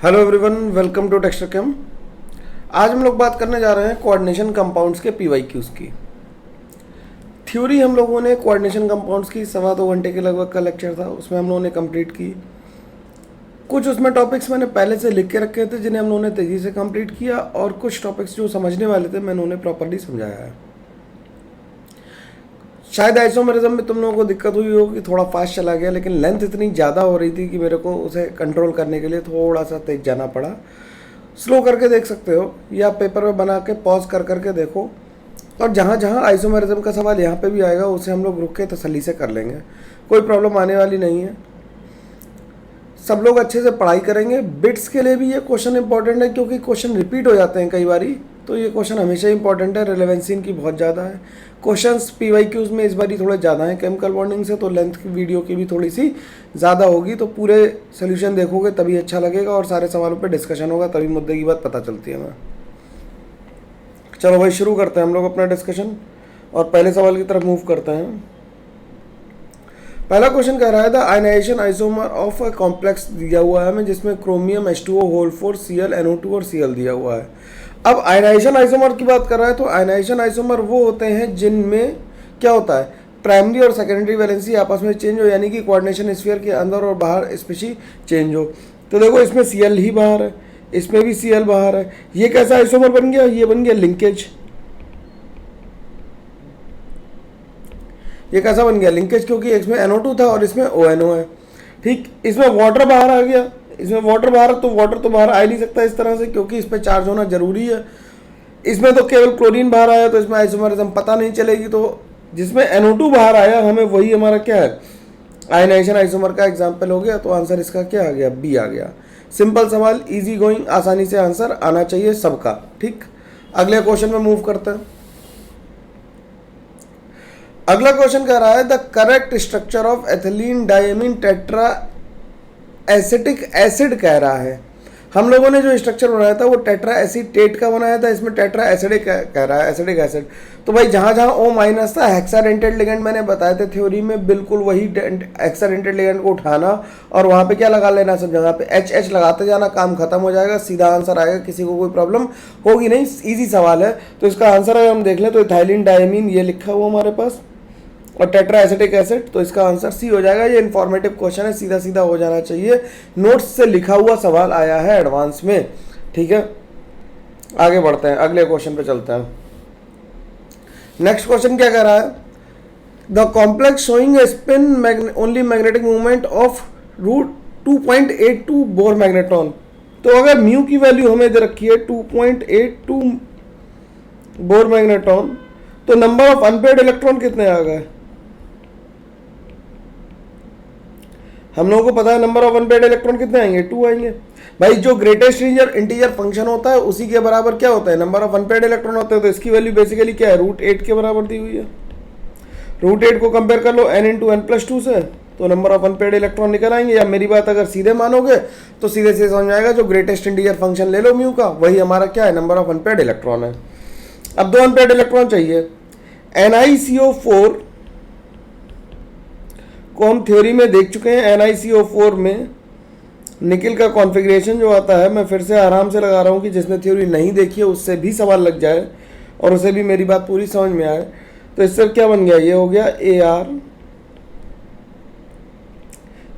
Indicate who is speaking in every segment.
Speaker 1: Hello everyone, welcome to texture chem. आज हम लोग बात करने जा रहे हैं कोऑर्डिनेशन कंपाउंड्स के पीवाईक्यूज की। थ्योरी हम लोगों ने कोऑर्डिनेशन कंपाउंड्स की 2.25 घंटे के लगभग का लेक्चर था, उसमें हम लोगों ने कंप्लीट की। कुछ उसमें टॉपिक्स मैंने पहले से लिख के रखे थे जिन्हें हम लोगों ने तेज़ी से कंप्लीट किया, और कुछ टॉपिक्स जो समझने वाले थे मैंने उन्हें प्रॉपरली समझाया है। शायद आइसोमेरिज्म में तुम लोगों को दिक्कत हुई होगी, थोड़ा फास्ट चला गया, लेकिन लेंथ इतनी ज़्यादा हो रही थी कि मेरे को उसे कंट्रोल करने के लिए थोड़ा सा तेज जाना पड़ा। स्लो करके देख सकते हो या पेपर में बना के पॉज कर करके देखो, और जहाँ जहाँ आइसोमेरिज्म का सवाल यहाँ पे भी आएगा उसे हम लोग रुक के तसल्ली से कर लेंगे, कोई प्रॉब्लम आने वाली नहीं है। सब लोग अच्छे से पढ़ाई करेंगे। बिट्स के लिए भी ये क्वेश्चन इंपॉर्टेंट है क्योंकि क्वेश्चन रिपीट हो जाते हैं कई बारी, तो ये क्वेश्चन हमेशा इंपॉर्टेंट है। रिलेवेंसी इनकी बहुत ज़्यादा है। क्वेश्चंस पीवाईक्यूज में इस बारी थोड़े ज़्यादा हैं केमिकल बॉन्डिंग से, तो लेंथ की वीडियो की भी थोड़ी सी ज़्यादा होगी, तो पूरे सोल्यूशन देखोगे तभी अच्छा लगेगा और सारे सवालों पे डिस्कशन होगा, तभी मुद्दे की बात पता चलती है हमें। चलो भाई, शुरू करते हैं हम लोग अपना डिस्कशन और पहले सवाल की तरफ मूव करते हैं। पहला क्वेश्चन कह रहा है the ionization isomer of a complex दिया हुआ है हमें, जिसमें chromium H2O whole 4 Cl NO2 और Cl दिया हुआ है। अब आयनाइजेशन आइसोमर की बात कर रहा है, तो आयनाइजेशन आइसोमर वो होते हैं जिनमें क्या होता है, प्राइमरी और सेकेंडरी वैलेंसी आपस में चेंज हो, यानी कि कोऑर्डिनेशन स्फीयर के अंदर और बाहर स्पेशी चेंज हो। तो देखो इसमें Cl ही बाहर है, इसमें भी Cl बाहर है। ये कैसा आइसोमर बन गया, ये बन गया लिंकेज। ये कैसा बन गया, लिंकेज, क्योंकि इसमें NO2 था और इसमें ONO है। ठीक, इसमें वाटर बाहर आ गया, इसमें वाटर बाहर, तो वाटर तो बाहर आ ही नहीं सकता इस तरह से क्योंकि इस पर चार्ज होना जरूरी है। इसमें तो केवल क्लोरीन बाहर आया, तो इसमें आइसोमेरिज्म पता नहीं चलेगी। तो जिसमें NO2 बाहर आया हमें वही हमारा क्या है, आयनाइजेशन आइसोमर का एग्जाम्पल हो गया। तो आंसर इसका क्या आ गया, बी आ गया। सिंपल सवाल, इजी गोइंग, आसानी से आंसर आना चाहिए सबका। ठीक, अगले क्वेश्चन में मूव करते हैं। अगला क्वेश्चन कह रहा है the correct structure of ethylene diamine tetra acetic acid कह रहा है। हम लोगों ने जो स्ट्रक्चर बनाया था वो टेट्रा एसीटेट का बनाया था, इसमें टेट्रा एसिडिक कह रहा है, एसिडिक एसिड। तो भाई जहाँ जहाँ O माइनस था, हेक्साडेंटेड लिगेंड मैंने बताया था थ्योरी में, बिल्कुल वही हेक्साडेंटेड लिगेंड को उठाना और वहाँ पे क्या लगा लेना, सब जगह पे HH लगाते जाना, काम खत्म हो जाएगा, सीधा आंसर आएगा, किसी को कोई प्रॉब्लम होगी नहीं, ईजी सवाल है। तो इसका आंसर अगर हम देख लें तो इथाइलिन डायमीन ये लिखा हुआ हमारे पास और टेट्रा एसिटिक एसिड, तो इसका आंसर सी हो जाएगा। ये इन्फॉर्मेटिव क्वेश्चन है, सीधा सीधा हो जाना चाहिए, नोट्स से लिखा हुआ सवाल आया है एडवांस में। ठीक है, आगे बढ़ते हैं, अगले क्वेश्चन पे चलते हैं। नेक्स्ट क्वेश्चन क्या कह रहा है, the complex showing a spin only magnetic movement of root 2.82 Bohr magnetron. तो अगर म्यू की वैल्यू हमें दे रखी है 2.82 बोर मैग्नेट्रॉन, तो नंबर ऑफ अनपेयर्ड इलेक्ट्रॉन कितने आ गए, हम लोगों को पता है नंबर ऑफ अनपेयर्ड इलेक्ट्रॉन कितने आएंगे, 2 आएंगे। भाई जो ग्रेटेस्ट इंटीजर फंक्शन होता है उसी के बराबर क्या होता है, नंबर ऑफ अनपेयर्ड इलेक्ट्रॉन होते हैं। तो इसकी वैल्यू बेसिकली क्या है, √8 के बराबर दी हुई है। √8 को कंपेयर कर लो n × n+2 से, तो नंबर ऑफ अनपेयर्ड इलेक्ट्रॉन निकल आएंगे। या मेरी बात अगर सीधे मानोगे तो सीधे से समझ आएगा, जो ग्रेटेस्ट इंटीजर फंक्शन ले लो म्यू का, वही हमारा क्या है, नंबर ऑफ अनपेयर्ड इलेक्ट्रॉन है। अब 2 अनपेयर्ड इलेक्ट्रॉन चाहिए। NiCO4 को हम थ्योरी में देख चुके हैं। NiCO4 में निकिल का कॉन्फ़िगरेशन जो आता है, मैं फिर से आराम से लगा रहा हूँ कि जिसने थ्योरी नहीं देखी है उससे भी सवाल लग जाए और उसे भी मेरी बात पूरी समझ में आए। तो इससे क्या बन गया, ये हो गया Ar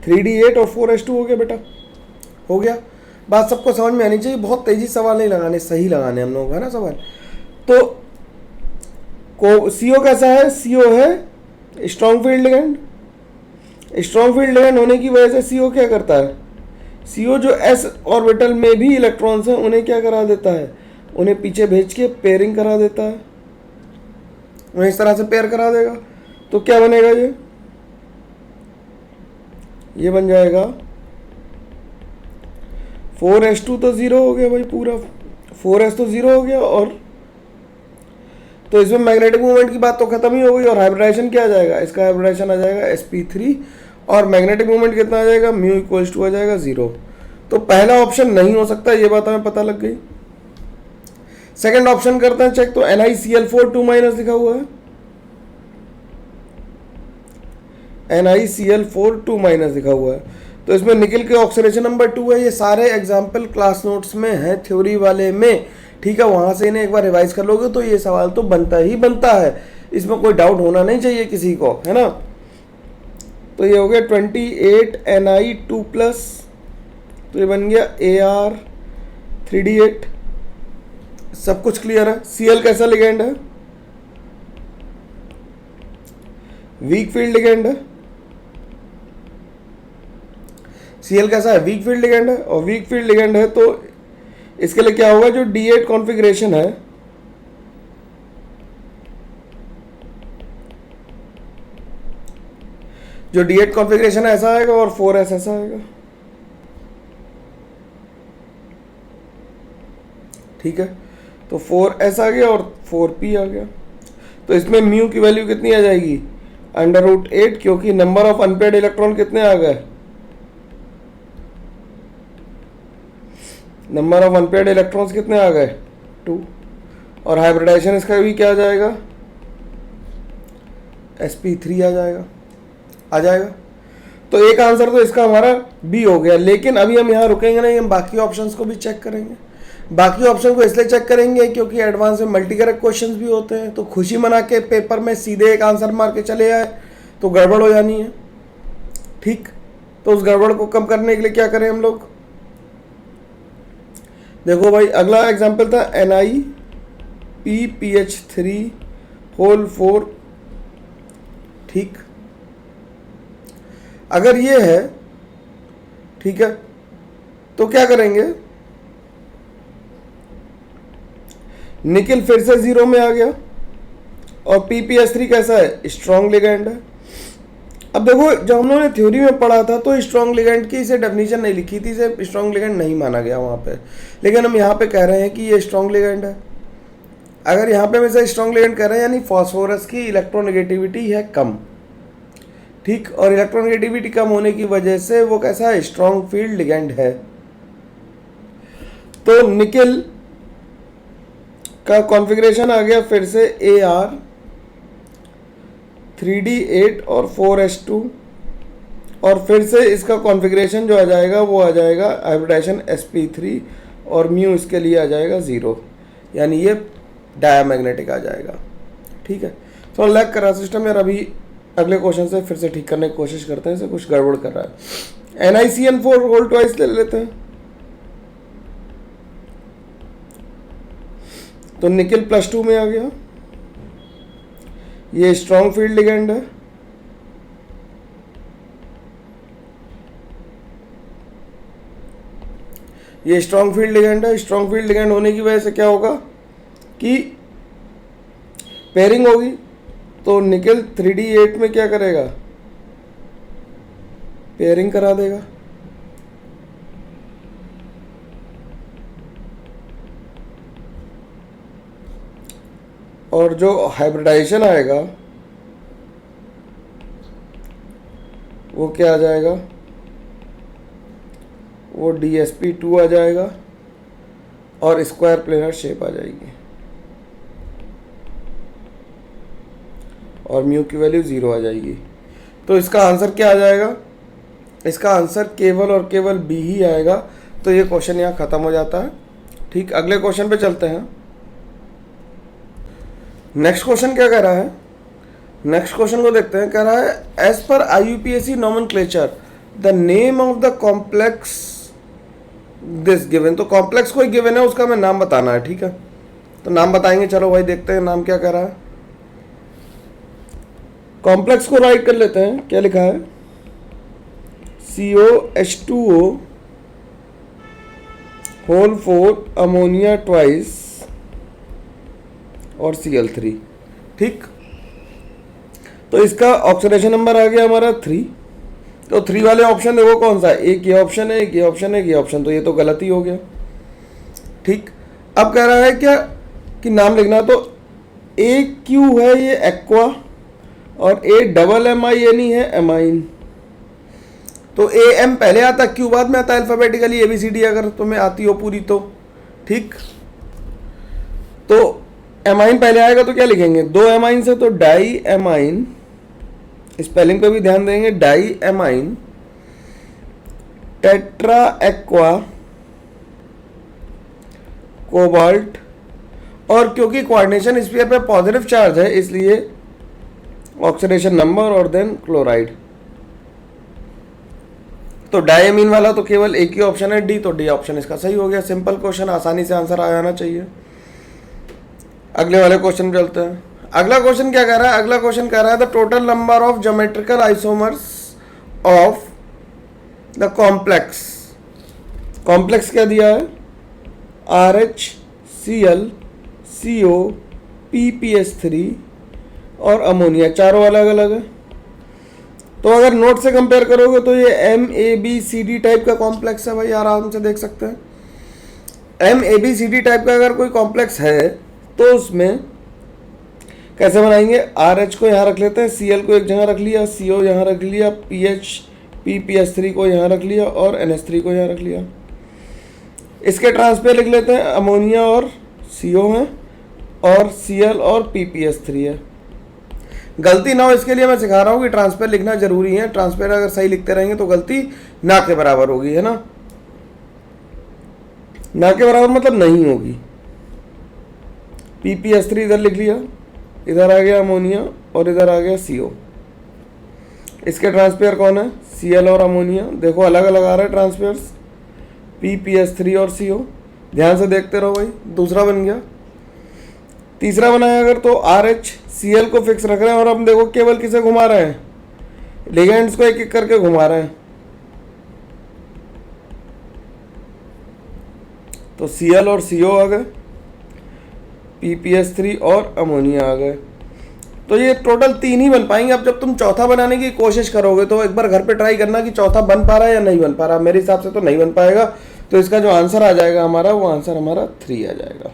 Speaker 1: 3D8 और 4H2 हो गया बेटा, हो गया। बात सबको समझ में आनी चाहिए, बहुत तेजी सवाल नहीं लगाने, सही लगाने हम लोगों का ना सवाल। तो CO कैसा है, CO है strong field ligand. Strong field ligand होने की वजह से CO क्या करता है, CO जो s ऑर्बिटल में भी इलेक्ट्रॉन्स हैं उन्हें क्या करा देता है, उन्हें पीछे भेज के पेयरिंग करा देता है, उन्हें इस तरह से पेयर करा देगा। तो क्या बनेगा, ये बन जाएगा 4H2 तो 0 हो गया भाई, पूरा 4S तो 0 हो गया, और तो इसमें मैग्नेटिक मूवमेंट की बात तो खत्म ही हो गई। और हाइब्रिडाइजेशन क्या आ जाएगा, इसका हाइब्रिडाइजेशन आ जाएगा sp3 और मैग्नेटिक मूवमेंट कितना आ जाएगा, म्यू = आ जाएगा 0। तो पहला ऑप्शन नहीं हो सकता, ये बात हमें पता लग गई। सेकंड ऑप्शन करते हैं चेक। तो NiCl4 2- लिखा हुआ है, NiCl4 2- लिखा हुआ है। तो इसमें निकिल के ऑक्सीडेशन नंबर 2 है। ये सारे एग्जाम्पल क्लास नोट्स में है, थ्योरी वाले में, ठीक है। वहाँ से इन्हें एक बार रिवाइज कर लोगे तो ये सवाल तो बनता ही बनता है, इसमें कोई डाउट होना नहीं चाहिए किसी को, है ना। तो ये हो गया 28 Ni2+, तो ये बन गया Ar3D8। सब कुछ क्लियर है। Cl कैसा लिगेंड है? वीक फील्ड लिगेंड है। Cl कैसा है? वीक फील्ड लिगेंड है। और वीक फील्ड लिगेंड है तो इसके लिए क्या होगा, जो D8 कॉन्फ़िगरेशन है, जो D8 कॉन्फ़िगरेशन ऐसा आएगा और 4s ऐसा आएगा, ठीक है। तो 4s आ गया और 4p आ गया। तो इसमें म्यू की वैल्यू कितनी आ जाएगी? √8, क्योंकि नंबर ऑफ अनपेयर्ड इलेक्ट्रॉन कितने आ गए? नंबर ऑफ अनपेयर्ड इलेक्ट्रॉन्स कितने आ गए? 2। और हाइब्रिडाइजेशन इसका भी क्या आ जाएगा? sp3 आ जाएगा, आ जाएगा। तो एक आंसर तो इसका हमारा बी हो गया। लेकिन अभी हम यहाँ रुकेंगे नहीं, हम बाकी ऑप्शंस को भी चेक करेंगे। बाकी ऑप्शन को इसलिए चेक करेंगे क्योंकि एडवांस में मल्टी करेक्ट क्वेश्चंस भी होते हैं। तो खुशी मना के पेपर में सीधे एक आंसर मार के चले आए तो गड़बड़ हो जानी है, ठीक। तो उस गड़बड़ को कम करने के लिए क्या करें हम लोग? देखो भाई, अगला एग्जाम्पल था NiPPH3 ठीक। अगर ये है, ठीक है, तो क्या करेंगे? निकिल फिर से 0 में आ गया और PPH3 कैसा है? स्ट्रॉन्ग लिगेंड है। अब देखो, जब हम लोगों ने थ्योरी में पढ़ा था तो स्ट्रॉन्ग लिगेंड की इसे डेफिनेशन नहीं लिखी थी, इसे स्ट्रॉन्ग लिगेंड नहीं माना गया वहाँ पे। लेकिन हम यहाँ पे कह रहे हैं कि ये स्ट्रॉन्ग लिगेंड है। अगर यहाँ पे हम इसे स्ट्रॉन्ग लिगेंड कह रहे हैं, यानी फॉस्फोरस की इलेक्ट्रोनेगेटिविटी है कम, ठीक। और इलेक्ट्रोनेगेटिविटी कम होने की वजह से वो कैसा है? स्ट्रॉन्ग फील्ड लिगेंड है। तो निकिल का कॉन्फ़िगरेशन आ गया फिर से Ar3D8 और 4s2, और फिर से इसका कॉन्फ़िगरेशन जो आ जाएगा वो आ जाएगा हाइब्रिडाइजेशन sp3, और म्यू इसके लिए आ जाएगा 0, यानी ये डायामैग्नेटिक आ जाएगा, ठीक है। तो लैग कर रहा सिस्टम यार। अभी अगले क्वेश्चन से फिर से ठीक करने की कोशिश करते हैं, इसे कुछ गड़बड़ कर रहा है। NiCN4 होल ट्वाइस ले लेते हैं। तो निकिल +2 में आ गया। ये स्ट्रॉन्ग फील्ड लिगेंड है, ये स्ट्रॉन्ग फील्ड लिगेंड है। स्ट्रॉन्ग फील्ड लिगेंड होने की वजह से क्या होगा कि पेयरिंग होगी। तो निकिल 3D8 में क्या करेगा? पेयरिंग करा देगा। और जो हाइब्रिडाइजेशन आएगा वो क्या आ जाएगा? वो DsP2 आ जाएगा और स्क्वायर प्लेनर शेप आ जाएगी, और म्यू की वैल्यू 0 आ जाएगी। तो इसका आंसर क्या आ जाएगा? इसका आंसर केवल और केवल बी ही आएगा। तो ये क्वेश्चन यहाँ ख़त्म हो जाता है, ठीक। अगले क्वेश्चन पे चलते हैं। नेक्स्ट क्वेश्चन क्या कह रहा है? नेक्स्ट क्वेश्चन को देखते हैं। कह रहा है एज पर IUPAC nomenclature the name of the complex this given. तो कॉम्प्लेक्स कोई गिवन है, उसका हमें नाम बताना है, ठीक है। तो नाम बताएंगे, चलो भाई देखते हैं नाम क्या कह रहा है। कॉम्प्लेक्स को राइट कर लेते हैं। क्या लिखा है? COH2O होल 4 अमोनिया ट्वाइस और Cl3, ठीक। तो इसका ऑक्सीडेशन नंबर आ गया हमारा 3। तो 3 वाले ऑप्शन देखो कौन सा है? एक ये ऑप्शन है, एक ये ऑप्शन है, एक ये ऑप्शन। तो ये तो गलत ही हो गया, ठीक। अब कह रहा है क्या कि नाम लिखना। तो AQ है ये एक्वा, और AMMINE है एमाइन। तो AM पहले आता, Q बाद में आता अल्फाबेटिकली, ABCD अगर तुम्हें आती हो पूरी तो, ठीक। तो एमाइन पहले आएगा तो क्या लिखेंगे? 2 एमाइन से तो डाई एमाइन, स्पेलिंग पे भी ध्यान देंगे, diamine. Tetra aqua cobalt, और क्योंकि कोऑर्डिनेशन स्फीयर पे पॉजिटिव चार्ज है इसलिए ऑक्सीडेशन नंबर और देन क्लोराइड। तो डायमीन वाला तो केवल एक ही ऑप्शन है डी, तो डी ऑप्शन इसका सही हो गया। सिंपल क्वेश्चन, आसानी से आंसर आ जाना चाहिए। अगले वाले क्वेश्चन पे चलते हैं। अगला क्वेश्चन क्या कह रहा है? अगला क्वेश्चन कह रहा है the total number of geometrical isomers of the complex. Complex क्या दिया है? RH, Cl, CO, PPS3 और अमोनिया, चारों अलग अलग है। तो अगर नोट से कंपेयर करोगे तो ये MABCD टाइप का कॉम्प्लेक्स है भाई, आराम से देख सकते हैं। MABCD टाइप का अगर कोई कॉम्प्लेक्स है तो उसमें कैसे बनाएंगे? RH को यहाँ रख लेते हैं, Cl को एक जगह रख लिया, CO यहाँ रख लिया, PPS3 को यहाँ रख लिया और NH3 को यहाँ रख लिया। इसके ट्रांसपेयर लिख लेते हैं, अमोनिया और CO है और Cl और PPS3 है। गलती ना हो इसके लिए मैं सिखा रहा हूँ कि ट्रांसपेयर लिखना जरूरी है। ट्रांसपेयर अगर सही लिखते रहेंगे तो गलती ना के बराबर होगी, है ना। ना के बराबर मतलब नहीं होगी। PPS3 इधर लिख लिया, इधर आ गया अमोनिया और इधर आ गया CO। इसके ट्रांसपेयर कौन है? Cl और अमोनिया। देखो अलग अलग आ रहा है ट्रांसपेयर्स, PPS3 और CO। ध्यान से देखते रहो भाई। दूसरा बन गया। तीसरा बनाया अगर तो RH, Cl को फिक्स रख रहे हैं और हम देखो केवल किसे घुमा रहे हैं? लिगेंड्स को एक एक करके घुमा रहे हैं। तो Cl और CO आ गए, PPS3 और अमोनिया आ गए। तो ये टोटल 3 ही बन पाएंगे। अब जब तुम चौथा बनाने की कोशिश करोगे तो एक बार घर पे ट्राई करना कि चौथा बन पा रहा है या नहीं बन पा रहा। मेरे हिसाब से तो नहीं बन पाएगा, तो इसका जो आंसर आ जाएगा हमारा, वो आंसर हमारा 3 आ जाएगा।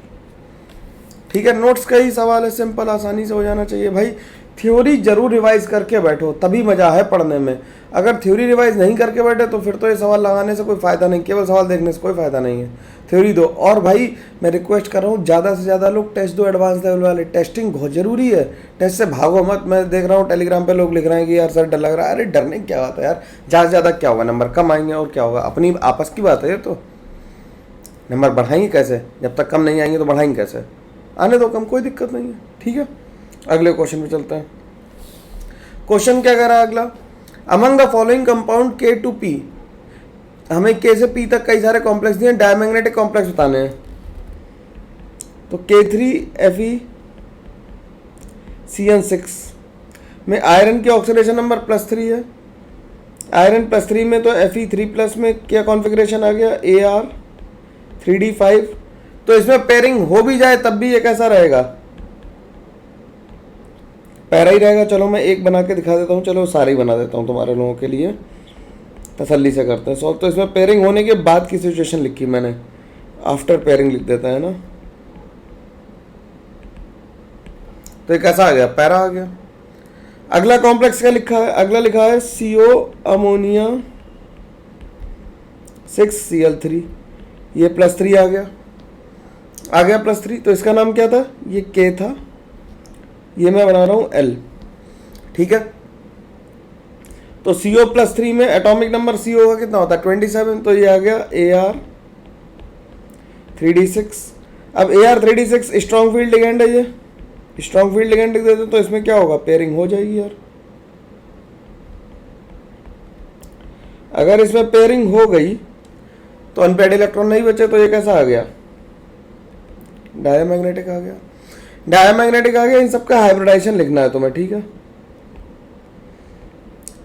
Speaker 1: ठीक है, नोट्स का ही सवाल है, सिंपल, आसानी से हो जाना चाहिए भाई। थ्योरी जरूर रिवाइज करके बैठो, तभी मजा है पढ़ने में। अगर थ्योरी रिवाइज नहीं करके बैठे तो फिर तो ये सवाल लगाने से कोई फ़ायदा नहीं, केवल सवाल देखने से कोई फ़ायदा नहीं है। थ्योरी दो। और भाई मैं रिक्वेस्ट कर रहा हूँ, ज़्यादा से ज़्यादा लोग टेस्ट दो, एडवांस लेवल वाले। टेस्टिंग बहुत ज़रूरी है, टेस्ट से भागो मत। मैं देख रहा हूँ टेलीग्राम पे लोग लिख रहे हैं कि यार सर डर लग रहा है। अरे डरने की क्या बात है यार, ज़्यादा से ज़्यादा क्या होगा, नंबर कम आएंगे और क्या होगा। अपनी आपस की बात है ये तो। नंबर बढ़ाएंगे कैसे? जब तक कम नहीं आएंगे तो बढ़ाएंगे कैसे? आने दो कम, कोई दिक्कत नहीं है। ठीक है, अगले क्वेश्चन पे चलते हैं। क्वेश्चन क्या कह रहा है अगला? Among the following compound K to P, हमें K से P तक कई सारे कॉम्प्लेक्स दिए, डायमैग्नेटिक कॉम्प्लेक्स बताने हैं। तो K3Fe(CN6) में आयरन की ऑक्सीडेशन नंबर +3 है। आयरन +3 में तो Fe3+ में क्या कॉन्फ़िगरेशन आ गया? Ar3D5। तो इसमें पेयरिंग हो भी जाए तब भी ये कैसा रहेगा? पैरा ही रहेगा। चलो मैं एक बना के दिखा देता हूँ, चलो सारे ही बना देता हूँ तुम्हारे लोगों के लिए, तसल्ली से करते हैं सॉल्व। तो इसमें पेयरिंग होने के बाद की सिचुएशन लिखी मैंने, आफ्टर पेयरिंग लिख देता है ना। तो ये कैसा आ गया? पैरा आ गया। अगला कॉम्प्लेक्स क्या लिखा है? अगला लिखा है CO अमोनिया 6Cl3, ये +3 आ गया +3। तो इसका नाम क्या था? ये K था, ये मैं बना रहा हूँ L। ठीक है, तो CO+3 में एटॉमिक नंबर CO का कितना होता है? 27। तो ये आ गया Ar3D6। अब Ar3D6 स्ट्रॉन्ग फील्ड लिगेंड है, ये स्ट्रॉन्ग फील्ड लिगेंड लिख देते तो इसमें क्या होगा? पेयरिंग हो जाएगी यार। अगर इसमें पेयरिंग हो गई तो अनपेयर्ड इलेक्ट्रॉन नहीं बचे, तो ये कैसा आ गया? डायमैग्नेटिक आ गया। डायमैग्नेटिक आ गया। इन सबका हाइब्रिडाइजेशन लिखना है तुम्हें, ठीक है।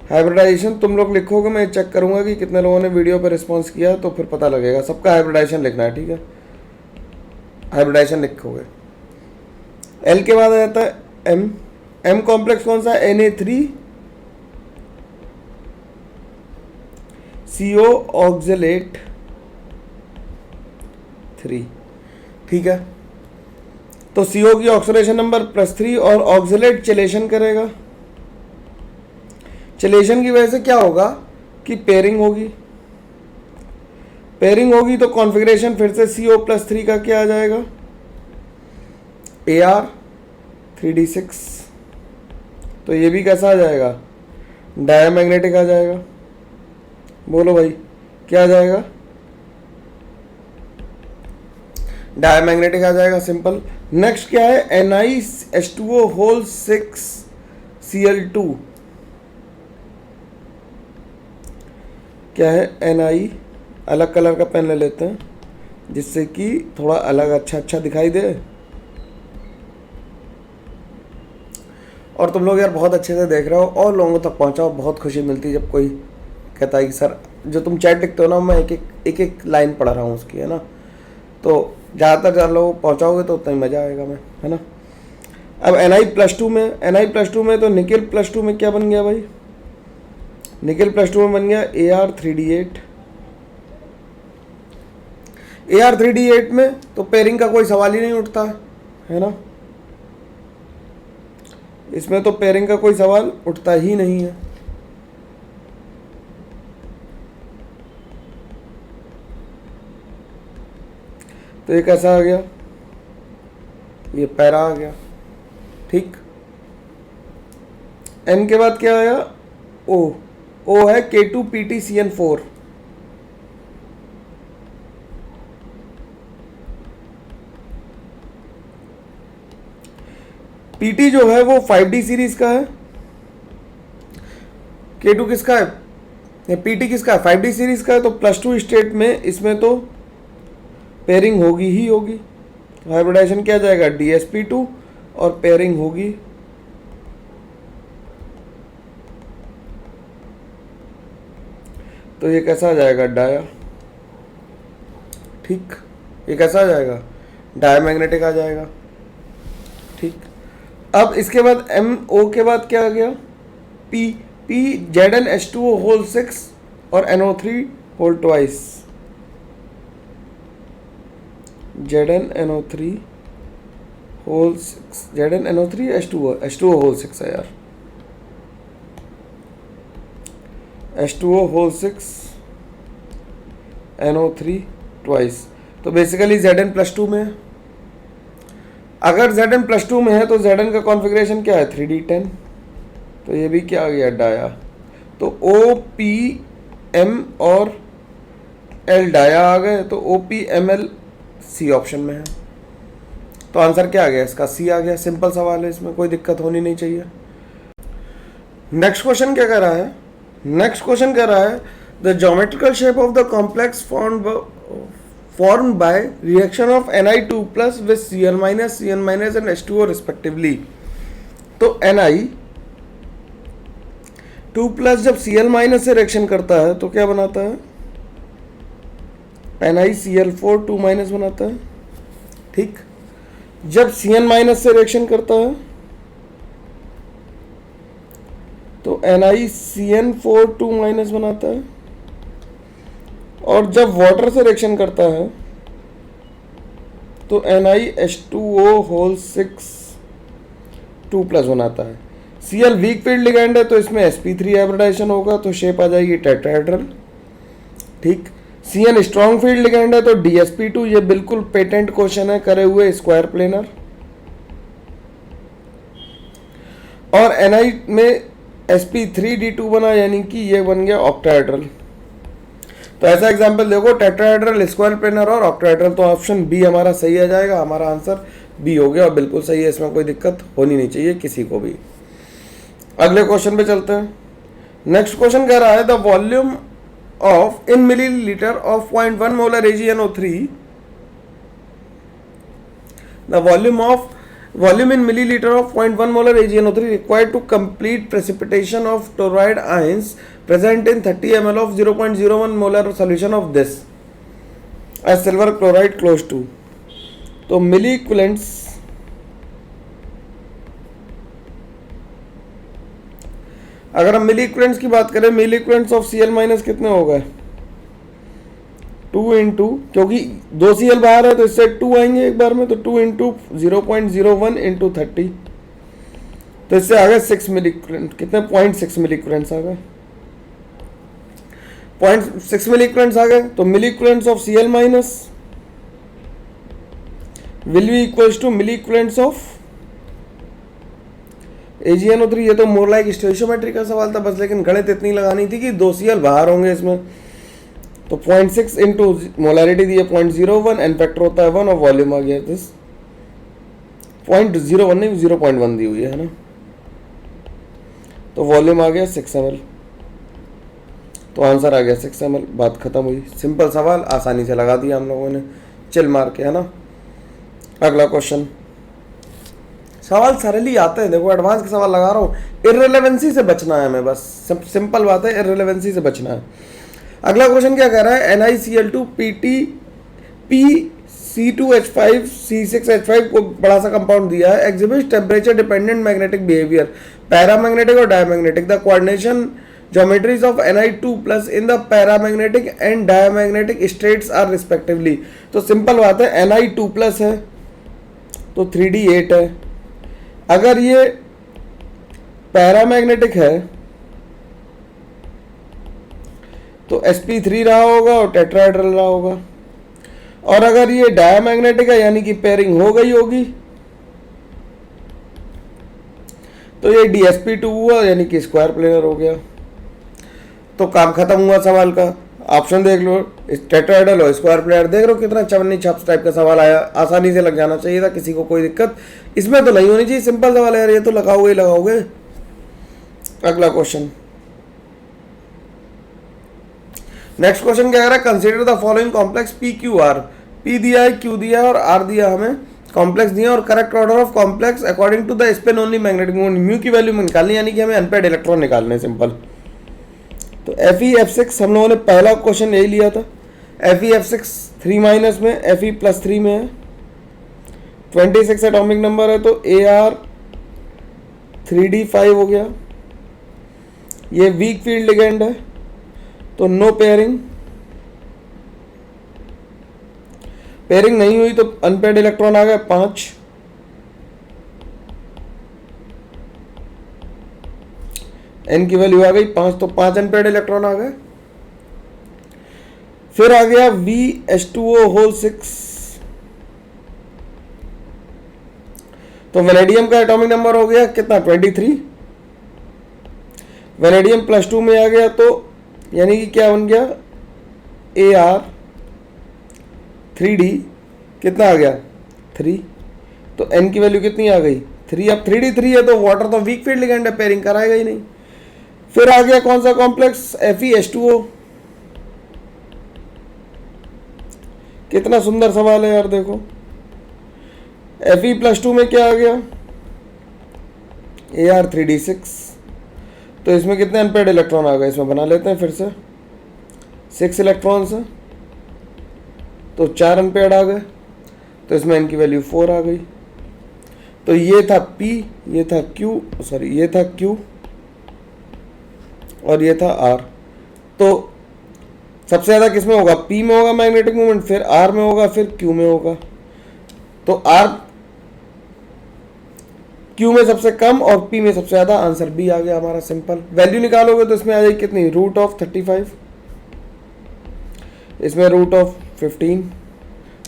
Speaker 1: हाइब्रिडाइजेशन तुम लोग लिखोगे, मैं चेक करूंगा कि कितने लोगों ने वीडियो पर रिस्पॉन्स किया, तो फिर पता लगेगा। सबका हाइब्रिडाइजेशन लिखना है, ठीक है। हाइब्रिडाइजेशन लिखोगे। L के बाद आ जाता है M। M कॉम्प्लेक्स कौन सा है? Na3CO oxalate 3। ठीक है, तो CO की ऑक्सीडेशन नंबर +3 और ऑक्जेलेट चेलेशन करेगा। चेलेशन की वजह से क्या होगा कि पेयरिंग होगी। पेयरिंग होगी तो कॉन्फ़िगरेशन फिर से CO+3 का क्या आ जाएगा? Ar3D6। तो ये भी कैसा आ जाएगा? डायमैग्नेटिक आ जाएगा। बोलो भाई, क्या आ जाएगा, डायमैग्नेटिक आ जाएगा, सिंपल। नेक्स्ट क्या है, NiH2O होल 6Cl2, क्या है Ni, अलग कलर का पेन ले लेते हैं जिससे कि थोड़ा अलग अच्छा दिखाई दे। और तुम लोग यार बहुत अच्छे से देख रहे हो और लोगों तक पहुंचाओ, बहुत खुशी मिलती है जब कोई कहता है कि सर जो तुम चैट लिखते हो ना, मैं एक एक लाइन पढ़ रहा हूँ उसकी, है ना। तो ज़्यादातर लोग पहुँचाओगे तो उतना ही मज़ा आएगा, मैं, है ना। अब Ni+2 में तो निकेल +2 में क्या बन गया भाई, निकेल +2 में बन गया Ar3D8। Ar3D8 में तो पेयरिंग का कोई सवाल ही नहीं उठता है ना, इसमें तो पेयरिंग का कोई सवाल उठता ही नहीं है। तो ये कैसा आ गया, ये पैरा आ गया, ठीक। N के बाद क्या आया, O है K2PtCN4। PT जो है वो 5D सीरीज का है, K2 किसका है, PT किसका है, 5D सीरीज का है। तो +2 स्टेट में इसमें तो पेयरिंग होगी ही होगी, हाइब्रिडाइजेशन क्या जाएगा, DsP2 और पेयरिंग होगी तो ये कैसा आ जाएगा, डाया, ठीक। ये कैसा आ जाएगा, डायमैग्नेटिक आ जाएगा, ठीक। अब इसके बाद MO के बाद क्या आ गया, P ZnH2O होल 6 और NO3 whole twice, ZnNO3 whole 6, ZnNO3 H2O whole 6 है यार, H2O होल 6 NO3 ट्वाइस। तो बेसिकली Zn+2 में है। अगर Zn+2 में है तो Zn का कॉन्फ़िगरेशन क्या है, 3D10। तो ये भी क्या आ गया, डाया। तो OPM और L डाया आ गए, तो OPML C ऑप्शन में है। तो आंसर क्या आ गया इसका, C आ गया। सिंपल सवाल है, इसमें कोई दिक्कत होनी नहीं चाहिए। नेक्स्ट क्वेश्चन क्या कह रहा है, नेक्स्ट क्वेश्चन कह रहा है the geometrical shape of the complex formed by reaction of Ni2 plus with Cl minus, Cn minus and H2O respectively। तो Ni2 plus जब Cl minus से रिएक्शन करता है तो क्या बनाता है, NiCl4 2 minus बनाता है, ठीक। जब Cn minus से रिएक्शन करता है तो NiCN4 2 minus बनाता है, और जब वाटर से रिएक्शन करता है तो NiH2O होल 6 2 प्लस बनाता है। Cl वीक फील्ड लिगैंड है तो इसमें sp3 हाइब्रिडाइजेशन होगा, तो शेप आ जाएगी टेट्राहेड्रल, ठीक। Cn स्ट्रॉन्ग फील्ड लिगैंड है तो DsP2, ये बिल्कुल पेटेंट क्वेश्चन है करे हुए, स्क्वायर प्लेनर। और Ni में sp3d2 बना, यानी कि ये बन गया ऑक्टाहेड्रल। तो ऐसा एग्जांपल देखो, टेट्राहेड्रल, स्क्वायर प्लेनर और ऑक्टाहेड्रल। तो ऑप्शन बी हमारा सही आ जाएगा, हमारा आंसर बी हो गया और बिल्कुल सही है, इसमें कोई दिक्कत होनी नहीं चाहिए किसी को भी। अगले क्वेश्चन पे चलते हैं। नेक्स्ट क्वेश्चन कह रहा है the volume of in millilitre of 0.1 molar AgNO3, the volume in milliliter of 0.1 molar AgNO3 required to complete precipitation of toroid ions present in 30 ml of 0.01 molar solution of this as silver chloride close to। तो milli equivalents, अगर हम मिली equivalents की बात करें, मिली equivalents of Cl minus कितने हो गए, 2 into, क्योंकि 2 Cl बाहर है तो इससे 2 आएंगे एक बार में, तो 2 इंटू 0.01 इंटू 30, तो इससे आ गए 6 मिली इक्विवेलेंट, कितने 0.6 मिली इक्विवेलेंट्स आ गए, 0.6 मिली इक्विवेलेंट्स आ गए। तो milli equivalents of Cl minus will be equals to milli equivalents of AgNO3। ये तो मोर लाइक स्टोइशियोमेट्री का सवाल था बस, लेकिन गणित इतनी लगानी थी कि 2 Cl बाहर होंगे इसमें, तो 0.6 इंटू मोलैरिटी दी है 0.01, एन फैक्टर होता है 1 और वॉल्यूम आ गया दिस 0.01 नहीं 0.1 दी हुई है ना, तो वॉल्यूम आ गया 6 ml, तो आंसर आ गया 6 ml। बात खत्म हुई, सिंपल सवाल आसानी से लगा दिया हम लोगों ने चिल मार के, है ना। अगला क्वेश्चन, सवाल सरली आते हैं, देखो एडवांस के सवाल लगा रहा हूँ, इररिलेवेंसी से बचना है हमें, बस सिंपल बात है, इररिलेवेंसी से बचना है। अगला क्वेश्चन क्या कह रहा है, NiCl2 PtPC2H5C6H5 को बड़ा सा कंपाउंड दिया है, exhibits temperature dependent magnetic behaviour, paramagnetic और diamagnetic, the coordination geometries of Ni2 plus in the paramagnetic and diamagnetic states are respectively. तो सिंपल बात है, Ni2 प्लस है तो 3D8 है, अगर ये पैरामैग्नेटिक है तो sp3 रहा होगा और टेट्राहेड्रल रहा होगा, और अगर ये डायमैग्नेटिक है यानी कि पेयरिंग हो गई होगी तो ये dsp2 हुआ यानी कि स्क्वायर प्लेनर हो गया। तो काम खत्म हुआ सवाल का। ऑप्शन देख लो, टेट्राहेड्रल और स्क्वायर प्लेनर, देख लो कितना चवन्नी छाप टाइप का सवाल आया, आसानी से लग जाना चाहिए था, किसी को कोई दिक्कत इसमें तो नहीं होनी चाहिए, सिंपल सवाल है यार, ये तो लगाओगे ही लगाओगे। अगला क्वेश्चन, नेक्स्ट क्वेश्चन क्या कह रहा है, consider the following complex P Q R, P दिया है, क्यू दिया है और आर दिया हमें, कॉम्प्लेक्स दिया और correct order of complex according to the spin only magnetic moment, mu की वैल्यू निकालनी, यानी कि हमें अनपेड इलेक्ट्रॉन निकालने, सिंपल। तो Fe हम लोगों ने पहला क्वेश्चन यही लिया था, Fe 3 माइनस में, Fe+3 में है, 26 एटॉमिक नंबर है, तो Ar 3d5 हो गया, ये वीक फील्ड लिगेंड है तो नो पेयरिंग, पेयरिंग नहीं हुई तो अनपेड इलेक्ट्रॉन आ गया 5, एन की वैल्यू आ गई 5, तो 5 अनपेड इलेक्ट्रॉन आ गए। फिर आ गया VH2O6, तो वेनेडियम का एटॉमिक नंबर हो गया कितना 23, वेनेडियम +2 में आ गया, तो यानी कि क्या बन गया Ar 3d कितना आ गया 3, तो n की वैल्यू कितनी आ गई 3, अब 3d 3 है तो वाटर तो वीक फील्ड लिगेंड है, पेयरिंग कराएगा ही नहीं। फिर आ गया कौन सा कॉम्प्लेक्स FeH2O, कितना सुंदर सवाल है यार, देखो Fe+2 में क्या आ गया Ar 3d6, तो इसमें कितने अनपेड इलेक्ट्रॉन आ गए, इसमें बना लेते हैं फिर से 6 इलेक्ट्रॉन्स है तो 4 अनपेड आ गए, तो इसमें n की वैल्यू 4 आ गई। तो ये था P, ये था Q, सॉरी ये था Q और ये था R। तो सबसे ज़्यादा किस में होगा, P में होगा मैग्नेटिक मोमेंट, फिर R में होगा, फिर Q में होगा, तो R Q में सबसे कम और P में सबसे ज़्यादा, आंसर B आ गया हमारा, सिंपल। वैल्यू निकालोगे तो इसमें आ जाएगी कितनी, √35, इसमें √15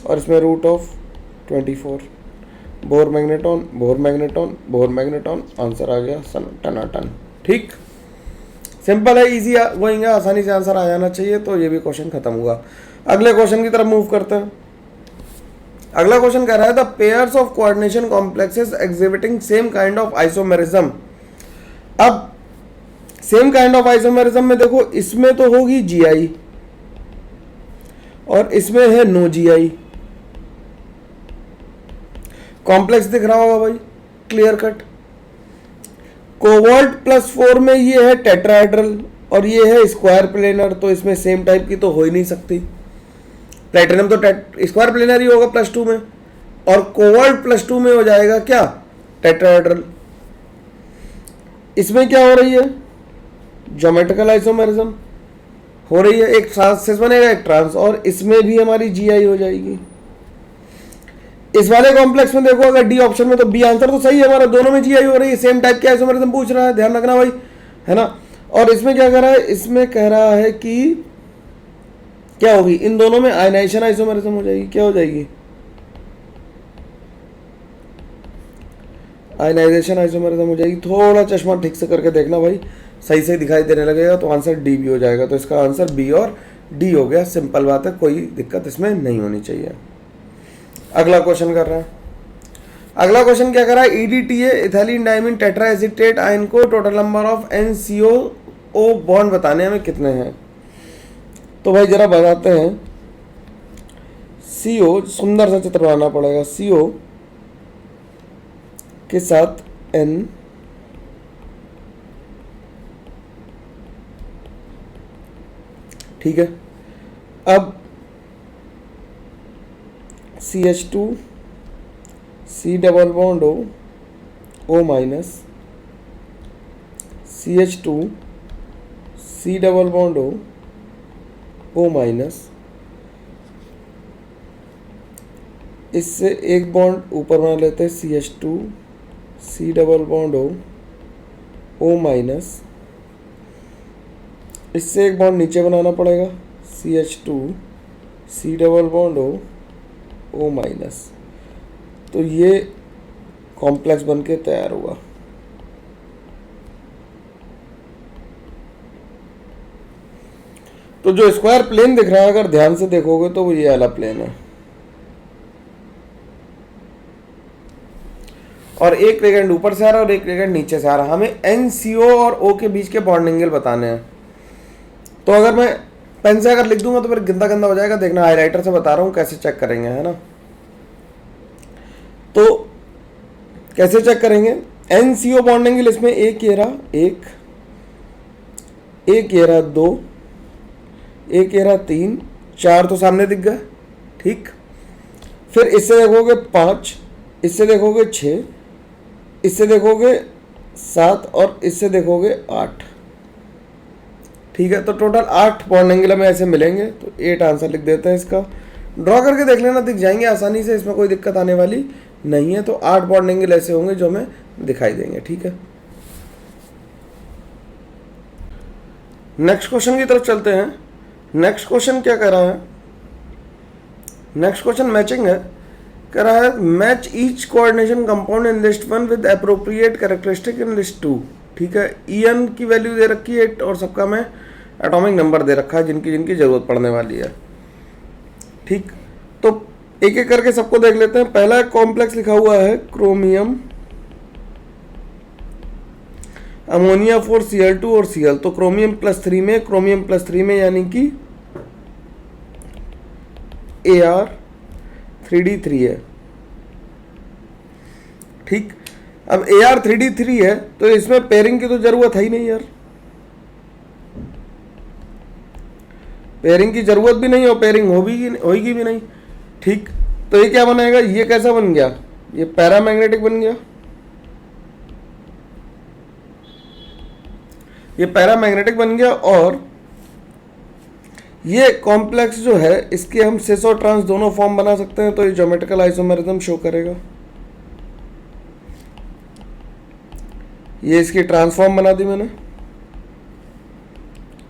Speaker 1: और इसमें √24, Bohr magneton Bohr magneton Bohr magneton, answer आ गया टनाटन। ठीक, सिंपल है, इजी गोइंग है, आसानी से आंसर आ जाना चाहिए। तो ये भी क्वेश्चन खत्म हुआ। अगले क्वेश्चन की तरफ मूव करते हैं। अगला क्वेश्चन कह रहा है the pairs of coordination complexes exhibiting same kind of isomerism. अब सेम काइंड ऑफ आइसोमेरिज्म में देखो, इसमें तो होगी GI और इसमें है नो GI। कॉम्प्लेक्स दिख रहा होगा भाई, क्लियर कट। कोबाल्ट +4 में ये है टेट्राहेड्रल और ये है स्क्वायर प्लेनर, तो इसमें सेम टाइप की तो हो ही नहीं सकती। प्लेटिनम तो स्क्वायर प्लेनर ही होगा +2 में, और कोबाल्ट +2 में हो जाएगा क्या, टेट्राहेड्रल। इसमें क्या हो रही है, ज्योमेट्रिकल आइसोमेरिज्म हो रही है, एक ट्रांस बनेगा एक ट्रांस, और इसमें भी हमारी GI हो जाएगी। इस वाले कॉम्प्लेक्स में देखो, अगर डी ऑप्शन में तो बी आंसर तो सही है हमारा, दोनों में GI हो रही है, सेम टाइप के आइसोमेरिज्म पूछ रहा है, ध्यान रखना भाई, है ना। और इसमें क्या कर रहा है, इसमें कह रहा है कि क्या होगी, इन दोनों में आयनाइजेशन आइसोमेरिज्म हो जाएगी। क्या हो जाएगी, आयनाइजेशन आइसोमेरिज्म हो जाएगी। थोड़ा चश्मा ठीक से करके देखना भाई, सही से दिखाई देने लगेगा तो आंसर डी भी हो जाएगा। तो इसका आंसर बी और डी हो गया, सिंपल बात है, कोई दिक्कत इसमें नहीं होनी चाहिए। अगला क्वेश्चन कर रहा है। अगला क्वेश्चन क्या कर रहा है, EDTA ethylene diamine tetra acetate ion को total number of NCO bond बताने हमें कितने हैं। तो भाई जरा बताते हैं। CO सुंदर सा चित्र बनाना पड़ेगा, CO के साथ N, ठीक है। अब CH2 C double bond O minus, CH2 C double bond O minus, इससे एक बॉन्ड ऊपर बना लेते हैं CH2 C double bond O minus, इससे एक बॉन्ड नीचे बनाना पड़ेगा CH2 C double bond O minus. तो ये कॉम्प्लेक्स बनके तैयार हुआ। तो जो स्क्वायर प्लेन दिख रहा है अगर ध्यान से देखोगे तो वो ये वाला प्लेन है, और एक लिगेंड ऊपर से आ रहा है और एक लिगेंड नीचे से आ रहा है। हमें NCO और O के बीच के बॉन्ड एंगल बताने हैं। तो अगर मैं पेन से अगर लिख दूंगा तो फिर गंदा गंदा हो जाएगा, देखना हाईलाइटर से बता रहा हूं कैसे चेक करेंगे, है ना। तो कैसे चेक करेंगे, NCO बॉन्ड एंगल इसमें एक ये रहा, एक ये रहा, 2, एक ये रहा, 3, 4 तो सामने दिख गया, ठीक। फिर इससे देखोगे 5, इससे देखोगे 6, इससे देखोगे 7 और इससे देखोगे 8, ठीक है। तो टोटल 8 बॉन्ड एंगल हमें ऐसे मिलेंगे। तो 8 आंसर लिख देते हैं इसका। ड्रॉ करके देख लेना, दिख जाएंगे आसानी से, इसमें कोई दिक्कत आने वाली नहीं है। तो 8 बॉन्ड एंगल ऐसे होंगे जो हमें दिखाई देंगे, ठीक है। नेक्स्ट क्वेश्चन की तरफ चलते हैं। नेक्स्ट क्वेश्चन क्या कर रहा है, नेक्स्ट क्वेश्चन मैचिंग है, कह रहा है match each coordination compound in list 1 with appropriate characteristic in list 2, ठीक है। EN की वैल्यू दे रखी है 8 और सबका में एटॉमिक नंबर दे रखा है जिनकी जिनकी जरूरत पड़ने वाली है, ठीक। तो एक एक करके सबको देख लेते हैं। पहला कॉम्प्लेक्स लिखा हुआ है क्रोमियम अमोनिया 4 Cl2 और Cl। तो क्रोमियम प्लस 3 में यानी कि Ar3D3 है, ठीक। अब Ar3D3 है तो इसमें पेयरिंग की तो जरूरत है ही नहीं यार, पेयरिंग की जरूरत भी नहीं और पेयरिंग होगी भी नहीं, ठीक। तो ये क्या बनाएगा, ये कैसा बन गया, ये पैरामैग्नेटिक बन गया, ये पैरामैग्नेटिक बन गया। और ये कॉम्प्लेक्स जो है इसके हम सिस और ट्रांस दोनों फॉर्म बना सकते हैं। तो ये ज्योमेट्रिकल आइसोमेरिज्म शो करेगा। ये इसकी ट्रांसफॉर्म बना दी मैंने,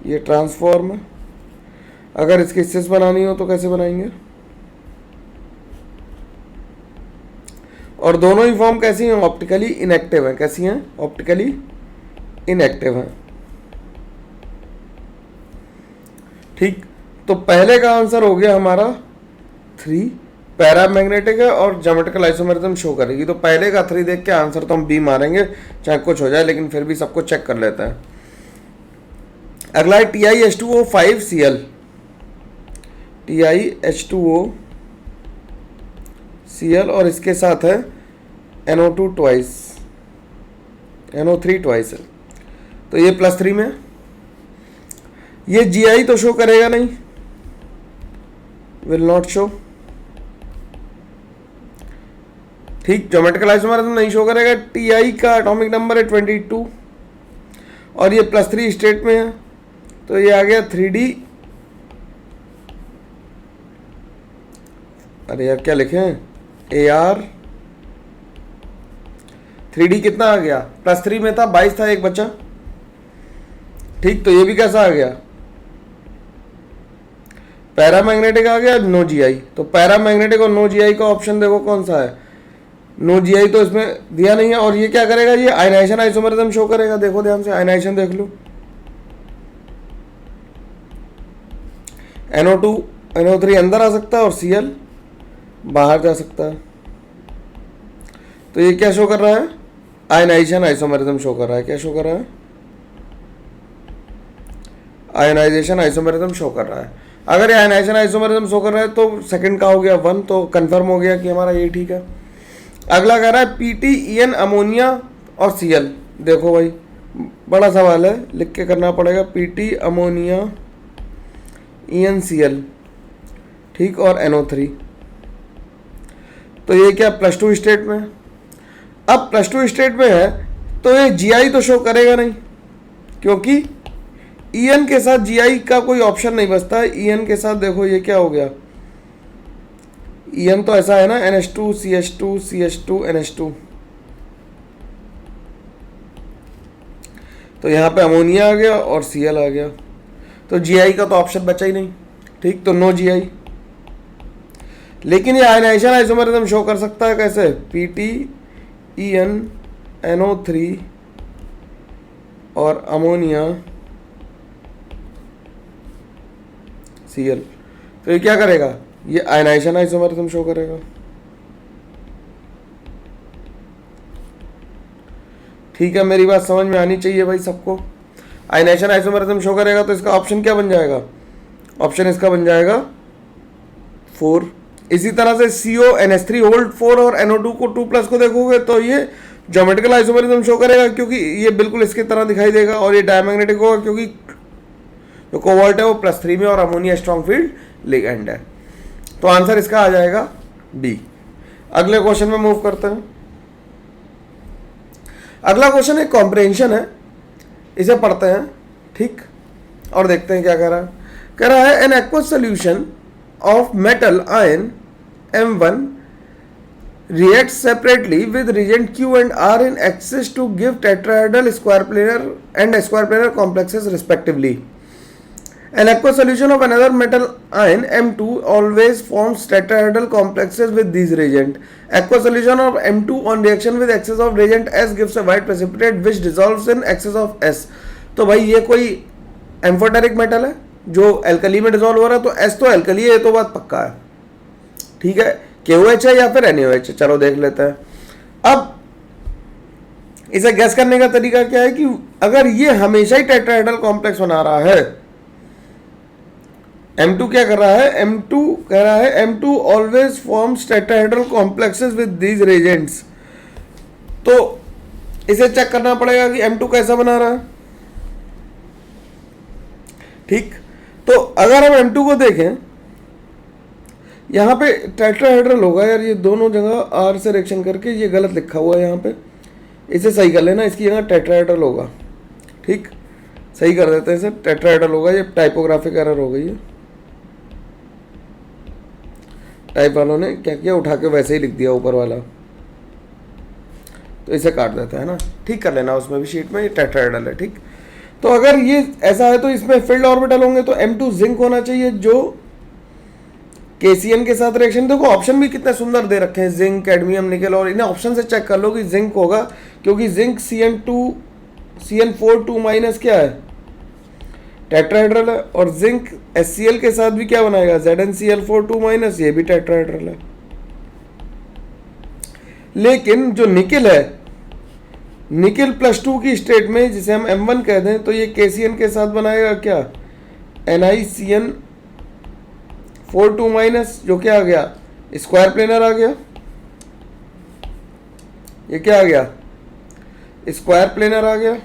Speaker 1: ये ट्रांसफॉर्म है। अगर इसकी सिस बनानी हो तो कैसे बनाएंगे, और दोनों ही फॉर्म कैसी हैं, ऑप्टिकली इनएक्टिव हैं। कैसी हैं, ऑप्टिकली इनएक्टिव हैं, ठीक। तो पहले का आंसर हो गया हमारा 3, पैरामैग्नेटिक है और ज्योमेट्रिकल आइसोमेरिज्म शो करेगी। तो पहले का 3 देख के आंसर तो हम बी मारेंगे चाहे कुछ हो जाए, लेकिन फिर भी सबको चेक कर लेते हैं। अगला है TiH2O5Cl, TiH2OCl और इसके साथ है NO2 ट्वाइस, NO3 ट्वाइस है। तो ये +3 में, ये Gi तो शो करेगा नहीं, विल नॉट शो, ठीक। ज्योमेट्रिकल आइसोमेरिज्म नहीं शो करेगा। Ti का एटॉमिक नंबर है 22 और ये +3 स्टेट में है, तो ये आ गया 3D, अरे यार क्या लिखे हैं, Ar 3D कितना आ गया, +3 में था 22 था, एक बचा, ठीक। तो ये भी कैसा आ गया, पैरामैग्नेटिक आ गया, नो Gi। तो पैरामैग्नेटिक और नो Gi का ऑप्शन देखो कौन सा है, नो Gi तो इसमें दिया नहीं है। और ये क्या करेगा, ये आयनाइजेशन आइसोमेरिज्म शो करेगा। देखो ध्यान से, आयनाइजेशन देख लो, NO2 NO3 अंदर आ सकता है और Cl बाहर जा सकता है। तो ये क्या शो कर रहा है? आयनाइजेशन आइसोमेरिज्म शो कर रहा है। क्या शो कर रहा है? आयनाइजेशन आइसोमेरिज्म शो कर रहा है। अगर ये आयनाइजेशन आइसोमेरिज्म शो कर रहा है तो सेकंड का हो गया 1, तो कंफर्म हो गया कि हमारा ये ठीक है। अगला कह रहा है PTEN अमोनिया और Cl। देखो भाई बड़ा सवाल है, लिख के करना पड़ेगा। PT अमोनिया EnCl, ठीक, और NO3। तो ये क्या +2 स्टेट में? अब +2 स्टेट में है तो ये GI तो शो करेगा नहीं, क्योंकि EN के साथ GI का कोई ऑप्शन नहीं बचता है। EN के साथ देखो ये क्या हो गया, EN तो ऐसा है ना, NH2 CH2 CH2 NH2। तो यहाँ पे अमोनिया आ गया और Cl आ गया, तो GI का तो ऑप्शन बचा ही नहीं, ठीक, तो नो GI। लेकिन ये आयनाइजेशन आइसोमेरिज्म शो कर सकता है कैसे? PTEN NO3 और अमोनिया Cl। तो ये क्या करेगा? ये आयनाइजेशन आइसोमेरिज्म शो करेगा। ठीक है, मेरी बात समझ में आनी चाहिए भाई सबको। आयनाइजेशन आइसोमेरिज्म शो करेगा तो इसका ऑप्शन क्या बन जाएगा? ऑप्शन इसका बन जाएगा 4। इसी तरह से CO NH3 होल्ड 4 और NO2 को 2+ को देखोगे तो ये ज्योमेट्रिकल आइसोमेरिज्म शो करेगा, क्योंकि ये बिल्कुल इसकी तरह दिखाई देगा, और ये डायमैग्नेटिक होगा क्योंकि जो कोबाल्ट है वो +3 में और अमोनिया स्ट्रॉन्ग फील्ड लिगेंड है। तो आंसर इसका आ जाएगा B। अगले क्वेश्चन में मूव करते हैं। अगला क्वेश्चन एक कॉम्प्रिहेंशन है, इसे पढ़ते हैं, ठीक, और देखते हैं क्या कह रहा है। कह रहा है an aqueous solution of metal ion M1 reacts separately with reagent Q and R in excess to give tetrahedral square planar and square planar complexes respectively. An aqueous solution of another metal ion M2 always forms tetrahedral complexes with these reagent. Aqueous solution of M2 on reaction with excess of reagent S gives a white precipitate which dissolves in excess of S. तो भाई ये कोई amphoteric metal है जो alkali में dissolve हो रहा है, तो S तो एल्कली है, ये तो बात पक्का है, ठीक है। KOH है या फिर NaOH है, चलो देख लेते हैं। अब इसे गैस करने का तरीका क्या है कि अगर ये हमेशा ही टेट्राहेड्रल कॉम्प्लेक्स बना रहा है, M2 क्या कर रहा है? M2 कह रहा है M2 always forms tetrahedral complexes with these reagents. तो इसे चेक करना पड़ेगा कि M2 कैसा बना रहा है, ठीक। तो अगर हम M2 को देखें, यहाँ पे टेट्राहेड्रल होगा यार, ये दोनों जगह R से रिएक्शन करके ये गलत लिखा हुआ है यहाँ पे, इसे सही कर लेना, इसकी जगह टेट्राहेड्रल होगा, ठीक, सही कर देते हैं इसे, टेट्राहेड्रल होगा। ये टाइपोग्राफिक एरर हो गई है, टाइप वालों ने क्या किया, उठा के वैसे ही लिख दिया ऊपर वाला, तो इसे काट देते हैं ना, ठीक कर लेना, उसमें भी शीट में ये टेट्राहेड्रल है, ठीक। तो अगर ये ऐसा है तो इसमें फील्ड ऑर्बिटल होंगे, तो M2 जिंक होना चाहिए जो KCN के साथ रिएक्शन। देखो ऑप्शन भी कितने सुंदर दे रखे हैं, जिंक, कैडमियम, निकल, और इन्हें ऑप्शन से चेक कर लो कि जिंक होगा, क्योंकि जिंक CN4 2- क्या है, टेट्राहेड्रल है, और जिंक HCl के साथ भी क्या बनाएगा, ZnCl4 2-, ये भी टेट्राहेड्रल है। लेकिन जो निकिल है, निकिल +2 की स्टेट में जिसे हम M1 कह दें, तो ये KCN के साथ बनाएगा क्या, NiCN4 2-, जो क्या आ गया, स्क्वायर प्लेनर आ गया, ये क्या आ गया, स्क्वायर प्लेनर आ गया।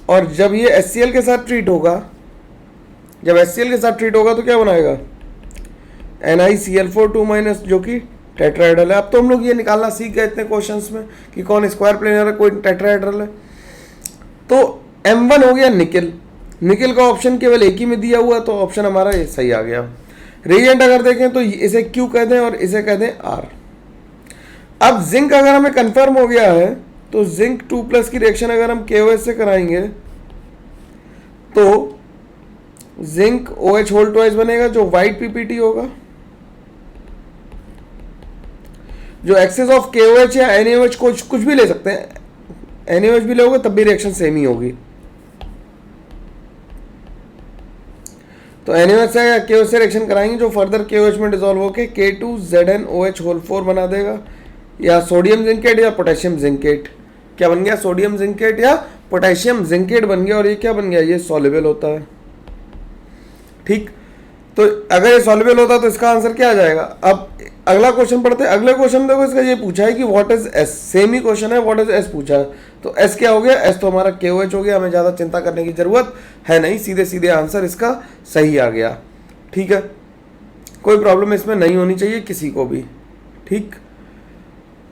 Speaker 1: और जब ये HCl के साथ ट्रीट होगा, जब HCl के साथ ट्रीट होगा तो क्या बनाएगा, NiCl4 2-, जो कि टेट्राहेड्रल है। अब तो हम लोग ये निकालना सीख गए इतने क्वेश्चंस में कि कौन स्क्वायर प्लेनर है, कोई टेट्राहेड्रल है। तो M1 हो गया निकिल, निकिल का ऑप्शन केवल एक ही में दिया हुआ, तो ऑप्शन हमारा ये सही आ गया। रिएजेंट अगर देखें तो इसे Q कह दें और इसे कह दें R। अब जिंक अगर हमें कंफर्म हो गया है, तो जिंक 2+ की रिएक्शन अगर हम KOH से कराएंगे तो जिंक OH होल ट्वाइस बनेगा, जो वाइट PPT होगा, जो एक्सेस ऑफ KOH या NaOH कुछ भी ले सकते हैं, NaOH भी लोगे तब भी रिएक्शन सेम ही होगी। तो NaOH से या KOH से रिएक्शन कराएंगे जो फर्दर KOH में डिजोल्व होकर K2ZnOH बना देगा, या सोडियम जिंकेट या पोटेशियम जिंकेट। क्या बन गया? सोडियम जिंकेट या पोटेशियम जिंकेट बन गया, और ये क्या बन गया? ये सॉल्युबल होता है। ठीक, तो अगर ये सॉल्युबल होता तो इसका आंसर क्या आ जाएगा? अब अगला क्वेश्चन पढ़ते हैं। अगले क्वेश्चन देखो, इसका ये पूछा है कि what is S, same he question है, व्हाट इज एस पूछा है। तो एस क्या हो गया? एस तो हमारा KOH हो गया, हमें ज़्यादा चिंता करने की जरूरत है नहीं, सीधे सीधे आंसर इसका सही आ गया। ठीक है, कोई प्रॉब्लम इसमें नहीं होनी चाहिए किसी को भी। ठीक,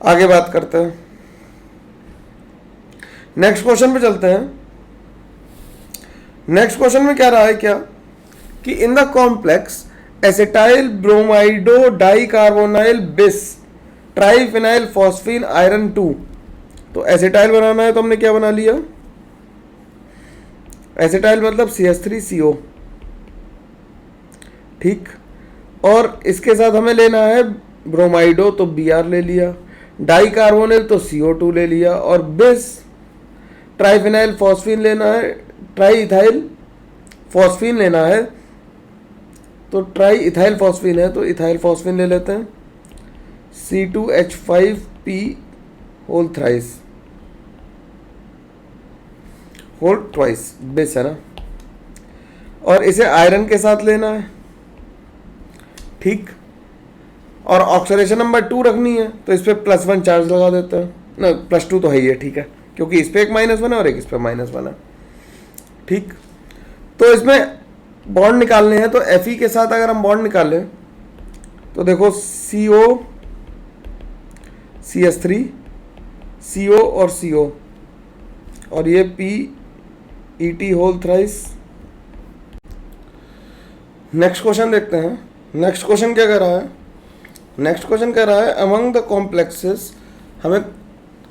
Speaker 1: आगे बात करते हैं, नेक्स्ट क्वेश्चन पे चलते हैं। नेक्स्ट क्वेश्चन में क्या रहा है क्या कि इन द कॉम्प्लेक्स एसिटाइल ब्रोमाइडो डाइकार्बोनाइल बिस ट्राइफिनाइल फॉस्फीन आयरन 2। तो एसिटाइल बनाना है तो हमने क्या बना लिया? एसिटाइल मतलब CH3CO। ठीक, और इसके साथ हमें लेना है ब्रोमाइडो, तो Br ले लिया, डाइकार्बोनिल तो CO2 ले लिया, और बिस ट्राइफिनाइल फॉस्फीन लेना है, ट्राई इथाइल फॉस्फीन लेना है, तो ट्राई इथाइल फॉस्फीन है तो इथाइल फॉस्फीन ले लेते हैं, C2H5P whole thrice, whole twice, base है ना, और इसे आयरन के साथ लेना है। ठीक, और ऑक्सीडेशन नंबर 2 रखनी है, तो इस पर +1 चार्ज लगा देते हैं ना, +2 तो है ही है। ठीक है, क्योंकि इस पर एक -1 है और एक इस पर -1 है। ठीक, तो इसमें बॉन्ड निकालने हैं, तो Fe के साथ अगर हम बॉन्ड निकालें तो देखो CO CH3 CO और CO, और ये PET whole thrice. Next question देखते हैं। नेक्स्ट क्वेश्चन क्या कह रहा है? नेक्स्ट क्वेश्चन कह रहा है अमंग द कॉम्प्लेक्सेस, हमें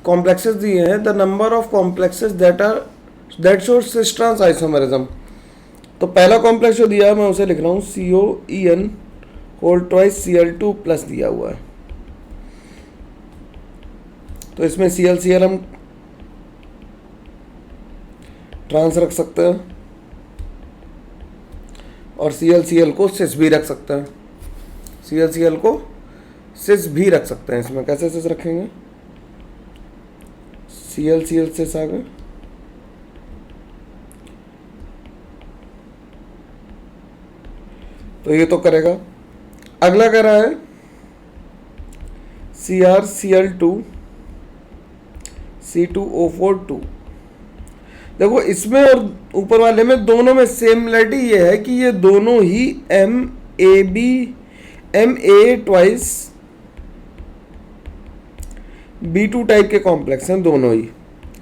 Speaker 1: कॉम्प्लेक्सेस दिए हैं, the number of complexes that show cis trans isomerism. तो पहला कॉम्प्लेक्स जो दिया है मैं उसे लिख रहा हूँ COEN whole twice Cl2 plus दिया हुआ है। तो इसमें ClCl हम ट्रांस रख सकते हैं, और ClCl को सिस भी रख सकते हैं। ClCl को सिस भी रख सकते हैं। इसमें कैसे सिस रखेंगे? ClCl सिस आ गए, तो ये तो करेगा। अगला कह रहा है CrCl2 C2O4 2। देखो इसमें और ऊपर वाले में दोनों में सिमिलरिटी ये है कि ये दोनों ही Ma ट्वाइस B2 टाइप के कॉम्प्लेक्स हैं दोनों ही,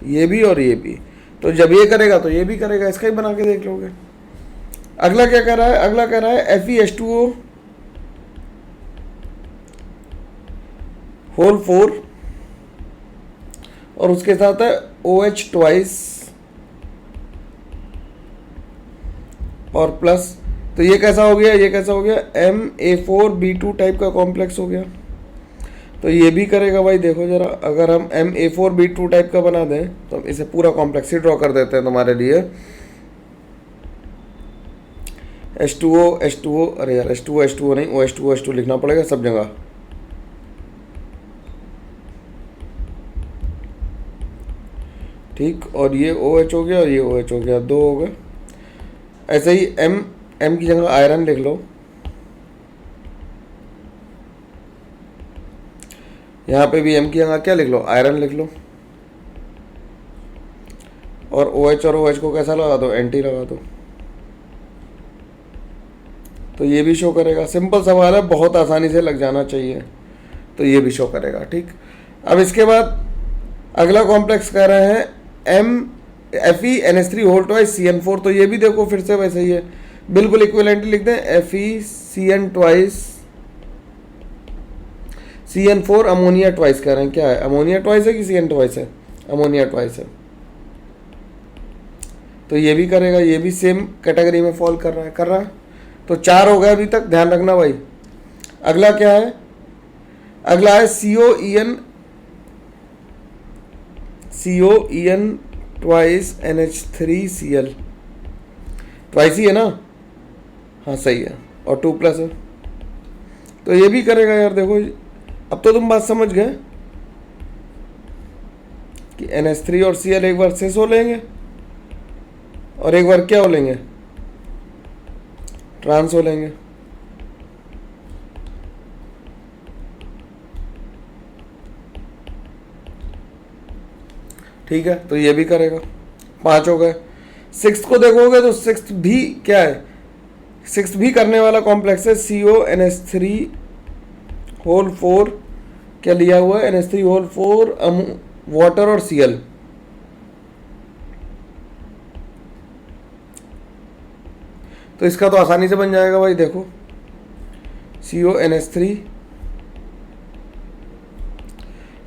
Speaker 1: ये भी और ये भी। तो जब ये करेगा तो ये भी करेगा, इसका ही बना के देख लोगे। अगला क्या कर रहा है? अगला कर रहा है FeH2O होल 4, और उसके साथ है OH ट्वाइस और प्लस। तो ये कैसा हो गया? ये कैसा हो गया? Ma4B2 टाइप का कॉम्प्लेक्स हो गया। तो ये भी करेगा भाई। देखो जरा, अगर हम Ma4B2 टाइप का बना दें तो हम इसे पूरा कॉम्प्लेक्स ही ड्रॉ कर देते हैं तुम्हारे लिए। H2O, अरे यार H2O नहीं, OH2 लिखना पड़ेगा सब जगह। ठीक, और ये OH हो गया और ये OH हो गया, 2 हो गए। ऐसे ही M की जगह आयरन लिख लो, यहाँ पे भी M की जगह क्या लिख लो? आयरन लिख लो, और OH और OH को कैसा लगा दो? एंटी लगा दो, तो ये भी शो करेगा। सिंपल सवाल है, बहुत आसानी से लग जाना चाहिए, तो ये भी शो करेगा। ठीक, अब इसके बाद अगला कॉम्प्लेक्स कह रहे हैं FeNH3 होल ट्वाइस CN4। तो ये भी देखो फिर से वैसे ही है, बिल्कुल इक्विवेलेंटली लिखते हैं FeCN twice CN4 ammonia twice कह रहे हैं। क्या है? अमोनिया ट्वाइस है कि CN ट्वाइस है? अमोनिया ट्वाइस है। तो ये भी करेगा, ये भी सेम कैटेगरी में फॉल कर रहा है। तो 4 हो गए अभी तक, ध्यान रखना भाई। अगला क्या है? अगला है COEN ट्वाइस NH3Cl। ट्वाइस ही है ना? हाँ सही है, और 2 प्लस है तो ये भी करेगा यार। देखो अब तो तुम बात समझ गए कि NH3 और Cl एक बार सिस हो लेंगे और एक बार क्या हो लेंगे, ट्रांस हो लेंगे। ठीक है, तो ये भी करेगा, 5 हो गए। 6th को देखोगे तो 6th भी क्या है, 6th भी करने वाला कॉम्प्लेक्स है CONH3 होल 4, क्या लिया हुआ है NH3 होल 4 वाटर और Cl। तो इसका तो आसानी से बन जाएगा भाई, देखो CONH3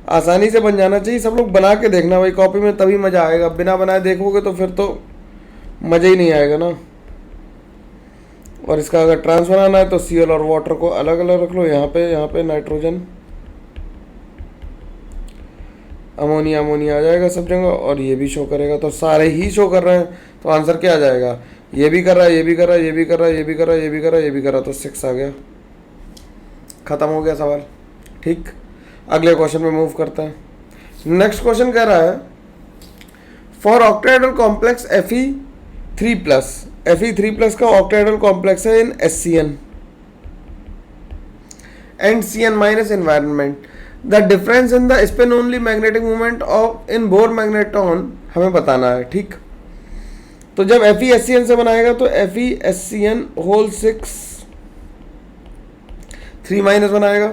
Speaker 1: आसानी से बन जाना चाहिए। सब लोग बना के देखना भाई कॉपी में, तभी मज़ा आएगा। बिना बनाए देखोगे तो फिर तो मज़ा ही नहीं आएगा ना। और इसका अगर ट्रांस बनाना है तो Cl और वाटर को अलग अलग रख लो, यहाँ पे नाइट्रोजन अमोनिया अमोनिया आ जाएगा सब जगह, और ये भी शो करेगा। तो सारे ही शो कर रहे हैं, तो आंसर क्या आ जाएगा, ये भी कर रहा है, ये भी कर रहा है, ये भी कर रहा है, ये भी कर रहा है, ये भी कर रहा है, ये भी कर रहा है, तो 6 आ गया। खत्म हो गया सवाल। ठीक, अगले क्वेश्चन में मूव करते हैं। नेक्स्ट क्वेश्चन कह रहा है for octahedral complex Fe3+, Fe3+ का ऑक्टाहेड्रल कॉम्प्लेक्स है इन SCN and CN- environment, the difference in the spin only magnetic movement of in bore magnetron हमें बताना है। ठीक, तो जब FeSCN से बनाएगा तो FeSCN होल 6 3- बनाएगा।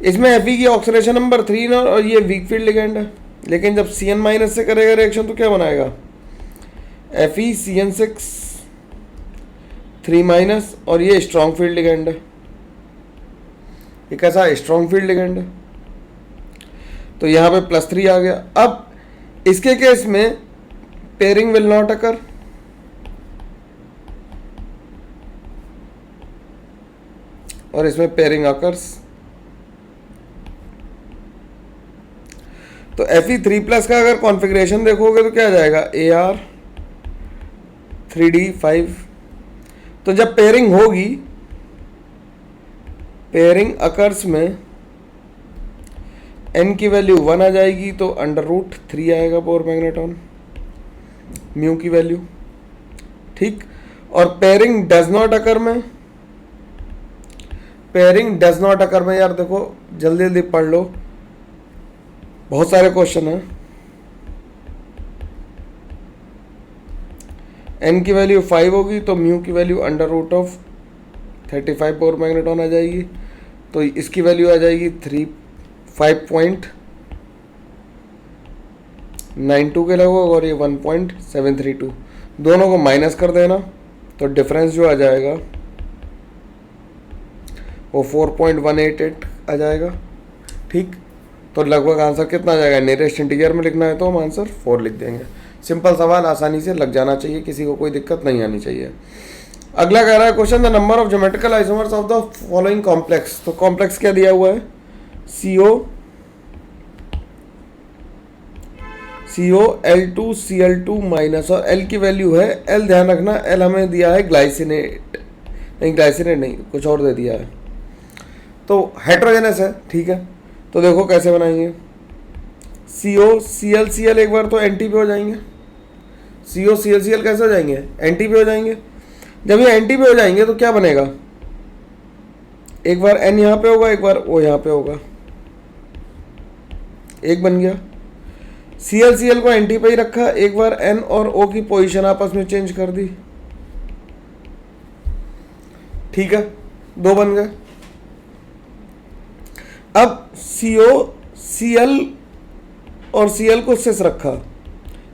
Speaker 1: इसमें Fe की ऑक्सीडेशन नंबर 3 और ये वीक फील्ड लिगेंड है। लेकिन जब CN- से करेगा रिएक्शन तो क्या बनाएगा, FeCN6 3- और ये स्ट्रॉन्ग फील्ड लिगेंड है। ये कैसा स्ट्रॉन्ग फील्ड लिगेंड है, तो यहाँ पे +3 आ गया। अब इसके केस में पेयरिंग विल नॉट अकर, और इसमें पेयरिंग अकर्स। तो Fe3+ का अगर कॉन्फ़िगरेशन देखोगे तो क्या आ जाएगा, Ar3D5। तो जब पेयरिंग होगी, पेयरिंग अकर्स में n की वैल्यू 1 आ जाएगी, तो √3 आएगा बोर मैग्नेटॉन म्यू की वैल्यू। ठीक, और पेयरिंग डज नॉट अकर में, पेयरिंग डज नॉट अकर में यार देखो जल्दी जल्दी पढ़ लो, बहुत सारे क्वेश्चन हैं। n की वैल्यू 5 होगी तो म्यू की वैल्यू √35 बोर मैग्नेटॉन आ जाएगी, तो इसकी वैल्यू आ जाएगी 5.92 के लगभग, और ये 1.732। दोनों को माइनस कर देना तो डिफरेंस जो आ जाएगा वो 4.188 आ जाएगा। ठीक, तो लगभग आंसर कितना आ जाएगा, नियरेस्ट इंटीजर में लिखना है तो हम आंसर 4 लिख देंगे। सिंपल सवाल, आसानी से लग जाना चाहिए, किसी को कोई दिक्कत नहीं आनी चाहिए। अगला कह रहा है question, the number of geometrical isomers of the following complex. तो कॉम्प्लेक्स क्या दिया हुआ है, COL2Cl2- और L की वैल्यू है, L ध्यान रखना L हमें दिया है ग्लाइसिनेट, नहीं ग्लाइसिनेट नहीं, कुछ और दे दिया है, तो हेट्रोजेनस है। ठीक है, तो देखो कैसे बनाएंगे, COClCl एक बार तो एंटी पे हो जाएंगे, COClCl कैसे हो जाएंगे, एंटी पे हो जाएंगे। जब ये एंटी पे हो जाएंगे तो क्या बनेगा, एक बार N यहाँ पे होगा, एक बार O यहाँ पे होगा, एक बन गया। ClCl को एंटी पे ही रखा, एक बार N और O की पोजीशन आपस में चेंज कर दी। ठीक है, 2 बन गए। अब COCl और Cl को सिस रखा,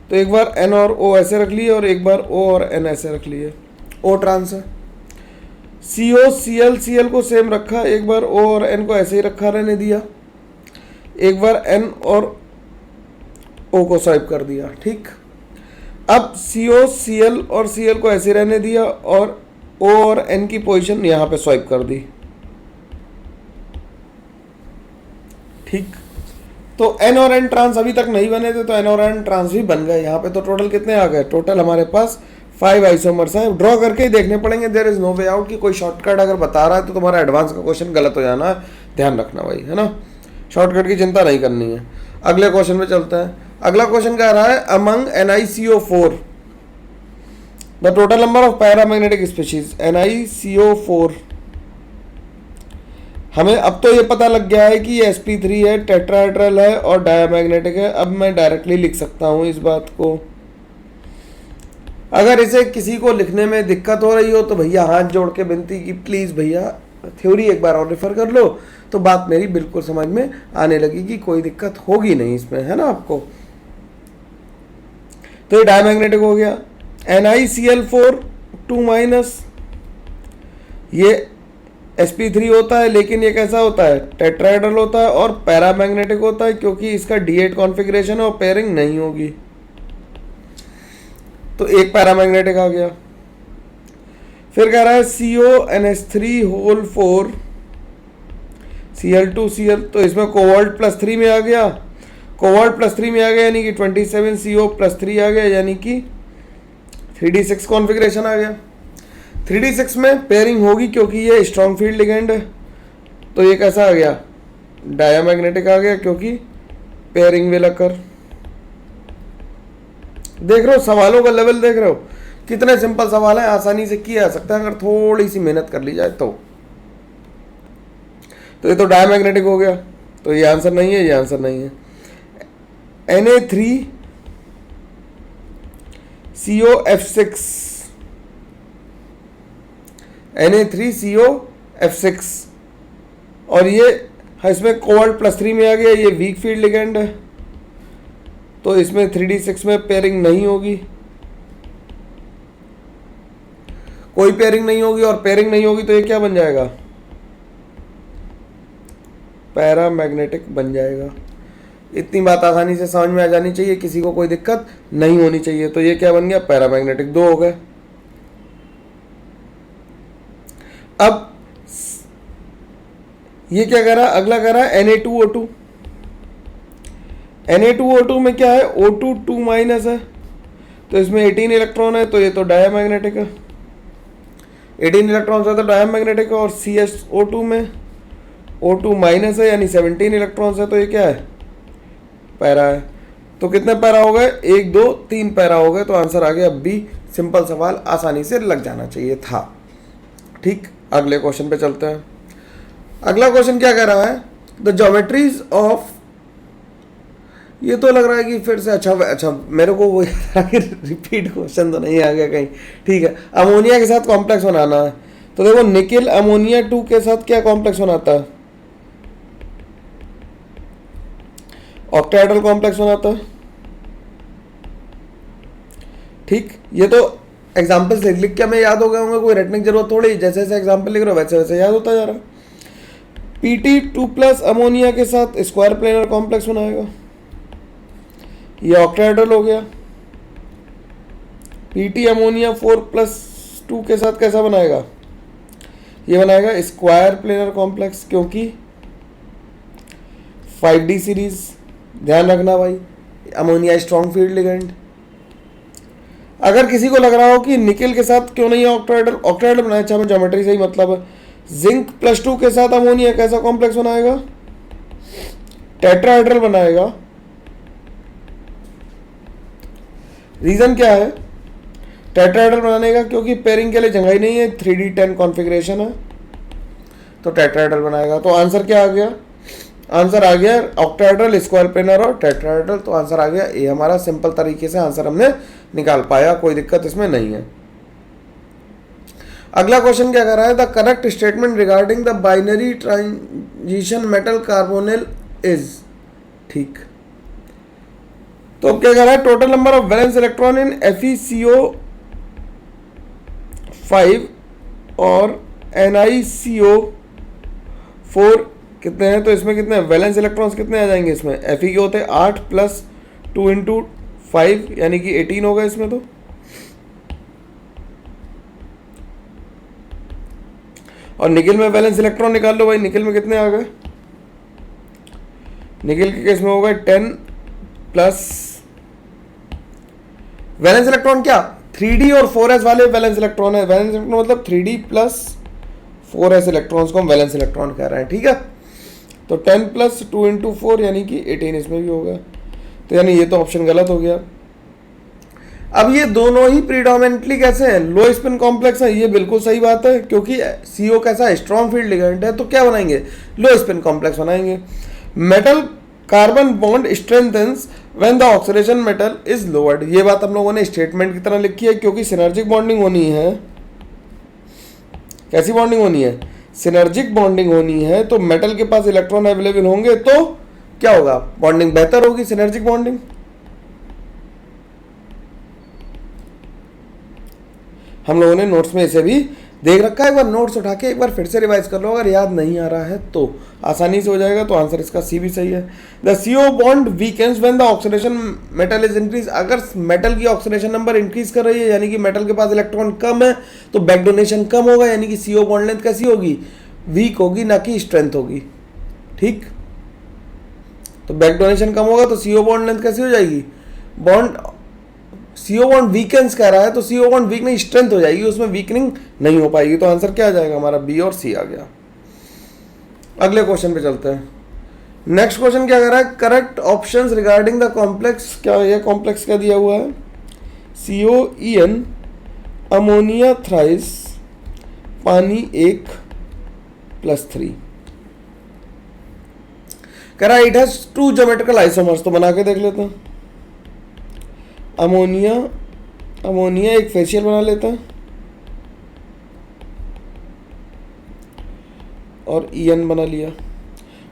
Speaker 1: तो एक बार N और O ऐसे रख लिए और एक बार O और N ऐसे रख लिए, O ट्रांस है। COClCl को सेम रखा, एक बार O और N को ऐसे ही रखा रहने दिया, एक बार N और O को स्वाइप कर दिया। ठीक, अब COCl और Cl को ऐसे रहने दिया और O और N की पोजीशन यहाँ पे स्वाइप कर दी। ठीक, तो N और N ट्रांस अभी तक नहीं बने थे, तो N और N ट्रांस भी बन गए। यहाँ पे तो टोटल कितने आ गए, टोटल हमारे पास 5 आइसोमर्स हैं, ड्रॉ करके ही देखने पड़ेंगे। There is no way out कि कोई शॉर्टकट अगर बता रहा है तो तुम्हारा एडवांस का क्वेश्चन गलत हो जाना है, ध्यान रखना भाई, है ना। शॉर्टकट की चिंता नहीं करनी है। अगले क्वेश्चन पे चलते हैं। अगला क्वेश्चन कह रहा है among NiCO4 the total number of paramagnetic species. NiCO4, हमें अब तो ये पता लग गया है कि ये sp3 है, टेट्राहेड्रल है और डायमैग्नेटिक है। अब मैं डायरेक्टली लिख सकता हूँ इस बात को। अगर इसे किसी को लिखने में दिक्कत हो रही हो तो भैया हाथ जोड़ के विनती की प्लीज़ भैया थ्योरी एक बार और रेफर कर लो, तो बात मेरी बिल्कुल समझ में आने लगेगी, कोई दिक्कत होगी नहीं इसमें, है ना आपको। तो ये डायमैग्नेटिक हो गया। NiCl4 2-, ये sp3 होता है, लेकिन ये कैसा होता है, टेट्राहेड्रल होता है और पैरामैग्नेटिक होता है, क्योंकि इसका D8 कॉन्फ़िगरेशन है और पेयरिंग नहीं होगी। तो एक पैरामैग्नेटिक आ गया। फिर कह रहा है CONH3 Cl2Cl, तो इसमें कोबाल्ट +3 में आ गया, कोबाल्ट +3 में आ गया यानी कि 27 CO+3 आ गया, यानी कि 3d6 कॉन्फ़िगरेशन आ गया। 3d6 में पेयरिंग होगी क्योंकि ये स्ट्रॉन्ग फील्ड लिगेंड है। तो ये कैसा आ गया, डायमैग्नेटिक आ गया, क्योंकि पेयरिंग विल अकर। देख रहे हो सवालों का लेवल, देख रहे हो कितने सिंपल सवाल है, आसानी से किया जा सकता है अगर थोड़ी सी मेहनत कर ली जाए तो। ये तो डायमैग्नेटिक हो गया, तो ये आंसर नहीं है, ये आंसर नहीं है। Na3COF6, Na3COF6, और ये इसमें कोबाल्ट +3 में आ गया, ये वीक फील्ड लिगेंड है, तो इसमें 3d6 में पेयरिंग नहीं होगी, कोई पेयरिंग नहीं होगी, और पेयरिंग नहीं होगी तो ये क्या बन जाएगा, पैरामैग्नेटिक बन जाएगा। इतनी बात आसानी से समझ में आ जानी चाहिए, किसी को कोई दिक्कत नहीं होनी चाहिए। तो ये क्या बन गया, पैरामैग्नेटिक 2 हो गए। अब ये क्या कह रहा है, अगला कह रहा है Na2O2। Na2O2 में क्या है, O2 2- है, तो इसमें 18 इलेक्ट्रॉन है, तो ये तो डायमैग्नेटिक है। 18 इलेक्ट्रॉन है तो डायमैग्नेटिक है। और CSO2 में O2- है यानी 17 इलेक्ट्रॉन्स है, तो ये क्या है, पैरा है। तो कितने पैरा हो गए, 1 2 3 पैरा हो गए, तो आंसर आ गया B। सिंपल सवाल, आसानी से लग जाना चाहिए था। ठीक, अगले क्वेश्चन पे चलते हैं। अगला क्वेश्चन क्या कह रहा है, द ज्योमेट्रीज ऑफ, ये तो लग रहा है कि फिर से अच्छा मेरे को वो रिपीट क्वेश्चन तो नहीं आ गया कहीं। ठीक है, अमोनिया के साथ कॉम्प्लेक्स बनाना है, तो देखो निकिल अमोनिया 2 के साथ क्या कॉम्प्लेक्स बनाता है, ऑक्टाहेड्रल कॉम्प्लेक्स बनाता है। ठीक, ये तो एग्जाम्पल्स लिख के हमें याद हो गए होंगे, कोई रटने की जरूरत थोड़ी, जैसे जैसे एग्जाम्पल लिख रहे हो वैसे वैसे याद होता जा रहा है। Pt2+ अमोनिया के साथ स्क्वायर प्लेनर कॉम्प्लेक्स बनाएगा, ये ऑक्टाहेड्रल हो गया। Pt अमोनिया 4+2 के साथ कैसा बनाएगा, ये बनाएगा स्क्वायर प्लेनर कॉम्प्लेक्स, क्योंकि 5D सीरीज। ध्यान रखना भाई, अमोनिया स्ट्रॉन्ग फील्ड लिगेंड। अगर किसी को लग रहा हो कि निकिल के साथ क्यों नहीं है ऑक्टाहेड्रल बनाया, अच्छा मैं ज्योमेट्री से ही मतलब है, जिंक +2 के साथ अमोनिया कैसा कॉम्प्लेक्स बनाएगा, टेट्राहेड्रल बनाएगा। रीजन क्या है टेट्राहेड्रल बनाने का, क्योंकि पेयरिंग के लिए जगह ही नहीं है, 3d10 कॉन्फ़िगरेशन है, तो टेट्राहेड्रल बनाएगा। तो आंसर क्या आ गया, आंसर आ गया ऑक्टाहेड्रल, स्क्वायर प्लेनर और टेट्राहेड्रल। तो आंसर आ गया ये हमारा, सिंपल तरीके से आंसर हमने निकाल पाया, कोई दिक्कत इसमें नहीं है। अगला क्वेश्चन क्या कर रहा है, the correct statement regarding the binary transition metal carbonyl is. ठीक, तो अब क्या कर रहा है, total number of valence electron in FeCO5 और NiCO4 कितने हैं, तो इसमें कितने वैलेंस इलेक्ट्रॉन्स कितने आ जाएंगे, इसमें Fe के होते हैं 8 + 2 × 5 यानी कि 18 होगा इसमें। तो और निकिल में वैलेंस इलेक्ट्रॉन निकाल लो भाई, निकिल में कितने आ गए, निकिल के केस में होगा 10 प्लस वैलेंस इलेक्ट्रॉन क्या 3d और 4s वाले वैलेंस इलेक्ट्रॉन है, वैलेंस इलेक्ट्रॉन मतलब 3d प्लस 4s इलेक्ट्रॉन्स को हम वैलेंस इलेक्ट्रॉन कह रहे हैं, ठीक है। तो 10 प्लस 2 इंटू 4 यानी कि 18 इसमें भी होगा, तो यानी ये तो ऑप्शन गलत हो गया। अब ये दोनों ही प्रीडोमिनेंटली कैसे हैं, लो स्पिन कॉम्प्लेक्स है, ये बिल्कुल सही बात है, क्योंकि CO कैसा है, स्ट्रॉन्ग फील्ड लिगेंड है, तो क्या बनाएंगे, लो स्पिन कॉम्प्लेक्स बनाएंगे। Metal carbon bond strengthens when the oxidation metal is lowered, ये बात हम लोगों ने स्टेटमेंट की तरह लिखी है, क्योंकि सिनर्जिक बॉन्डिंग होनी है। कैसी बॉन्डिंग होनी है, सिनर्जिक बॉन्डिंग होनी है, तो मेटल के पास इलेक्ट्रॉन अवेलेबल होंगे तो क्या होगा, बॉन्डिंग बेहतर होगी, सिनर्जिक बॉन्डिंग। हम लोगों ने नोट्स में इसे भी देख रखा है, एक बार नोट्स उठा के एक बार फिर से रिवाइज कर लो, अगर याद नहीं आ रहा है तो आसानी से हो जाएगा। तो आंसर इसका सी भी सही है। The CO bond weakens when the oxidation metal is increase, अगर मेटल की ऑक्सीडेशन नंबर इंक्रीज कर रही है यानी कि मेटल के पास इलेक्ट्रॉन कम है, तो बैक डोनेशन कम होगा, यानी कि CO बॉन्ड लेंथ कैसी होगी, वीक होगी, ना कि स्ट्रेंथ होगी, ठीक। तो बैक डोनेशन कम होगा तो CO बॉन्ड लेंथ कैसी हो जाएगी, बॉन्ड CO बॉन्ड वीकेंस कह रहा है, तो CO बॉन्ड वीक नहीं स्ट्रेंथ हो जाएगी, उसमें वीकनिंग नहीं हो पाएगी। तो आंसर क्या आ जाएगा हमारा, B और C आ गया। अगले क्वेश्चन पे चलते हैं। नेक्स्ट क्वेश्चन क्या कर रहा है, correct options regarding the complex, क्या ये कॉम्प्लेक्स क्या दिया हुआ है, COEN अमोनिया थ्राइस पानी 1 + 3, कह रहा है इट हैज 2 ज्योमेट्रिकल आइसोमर्स, तो बना के देख लेते हैं। अमोनिया एक फेशियल बना लेता है और EN बना लिया,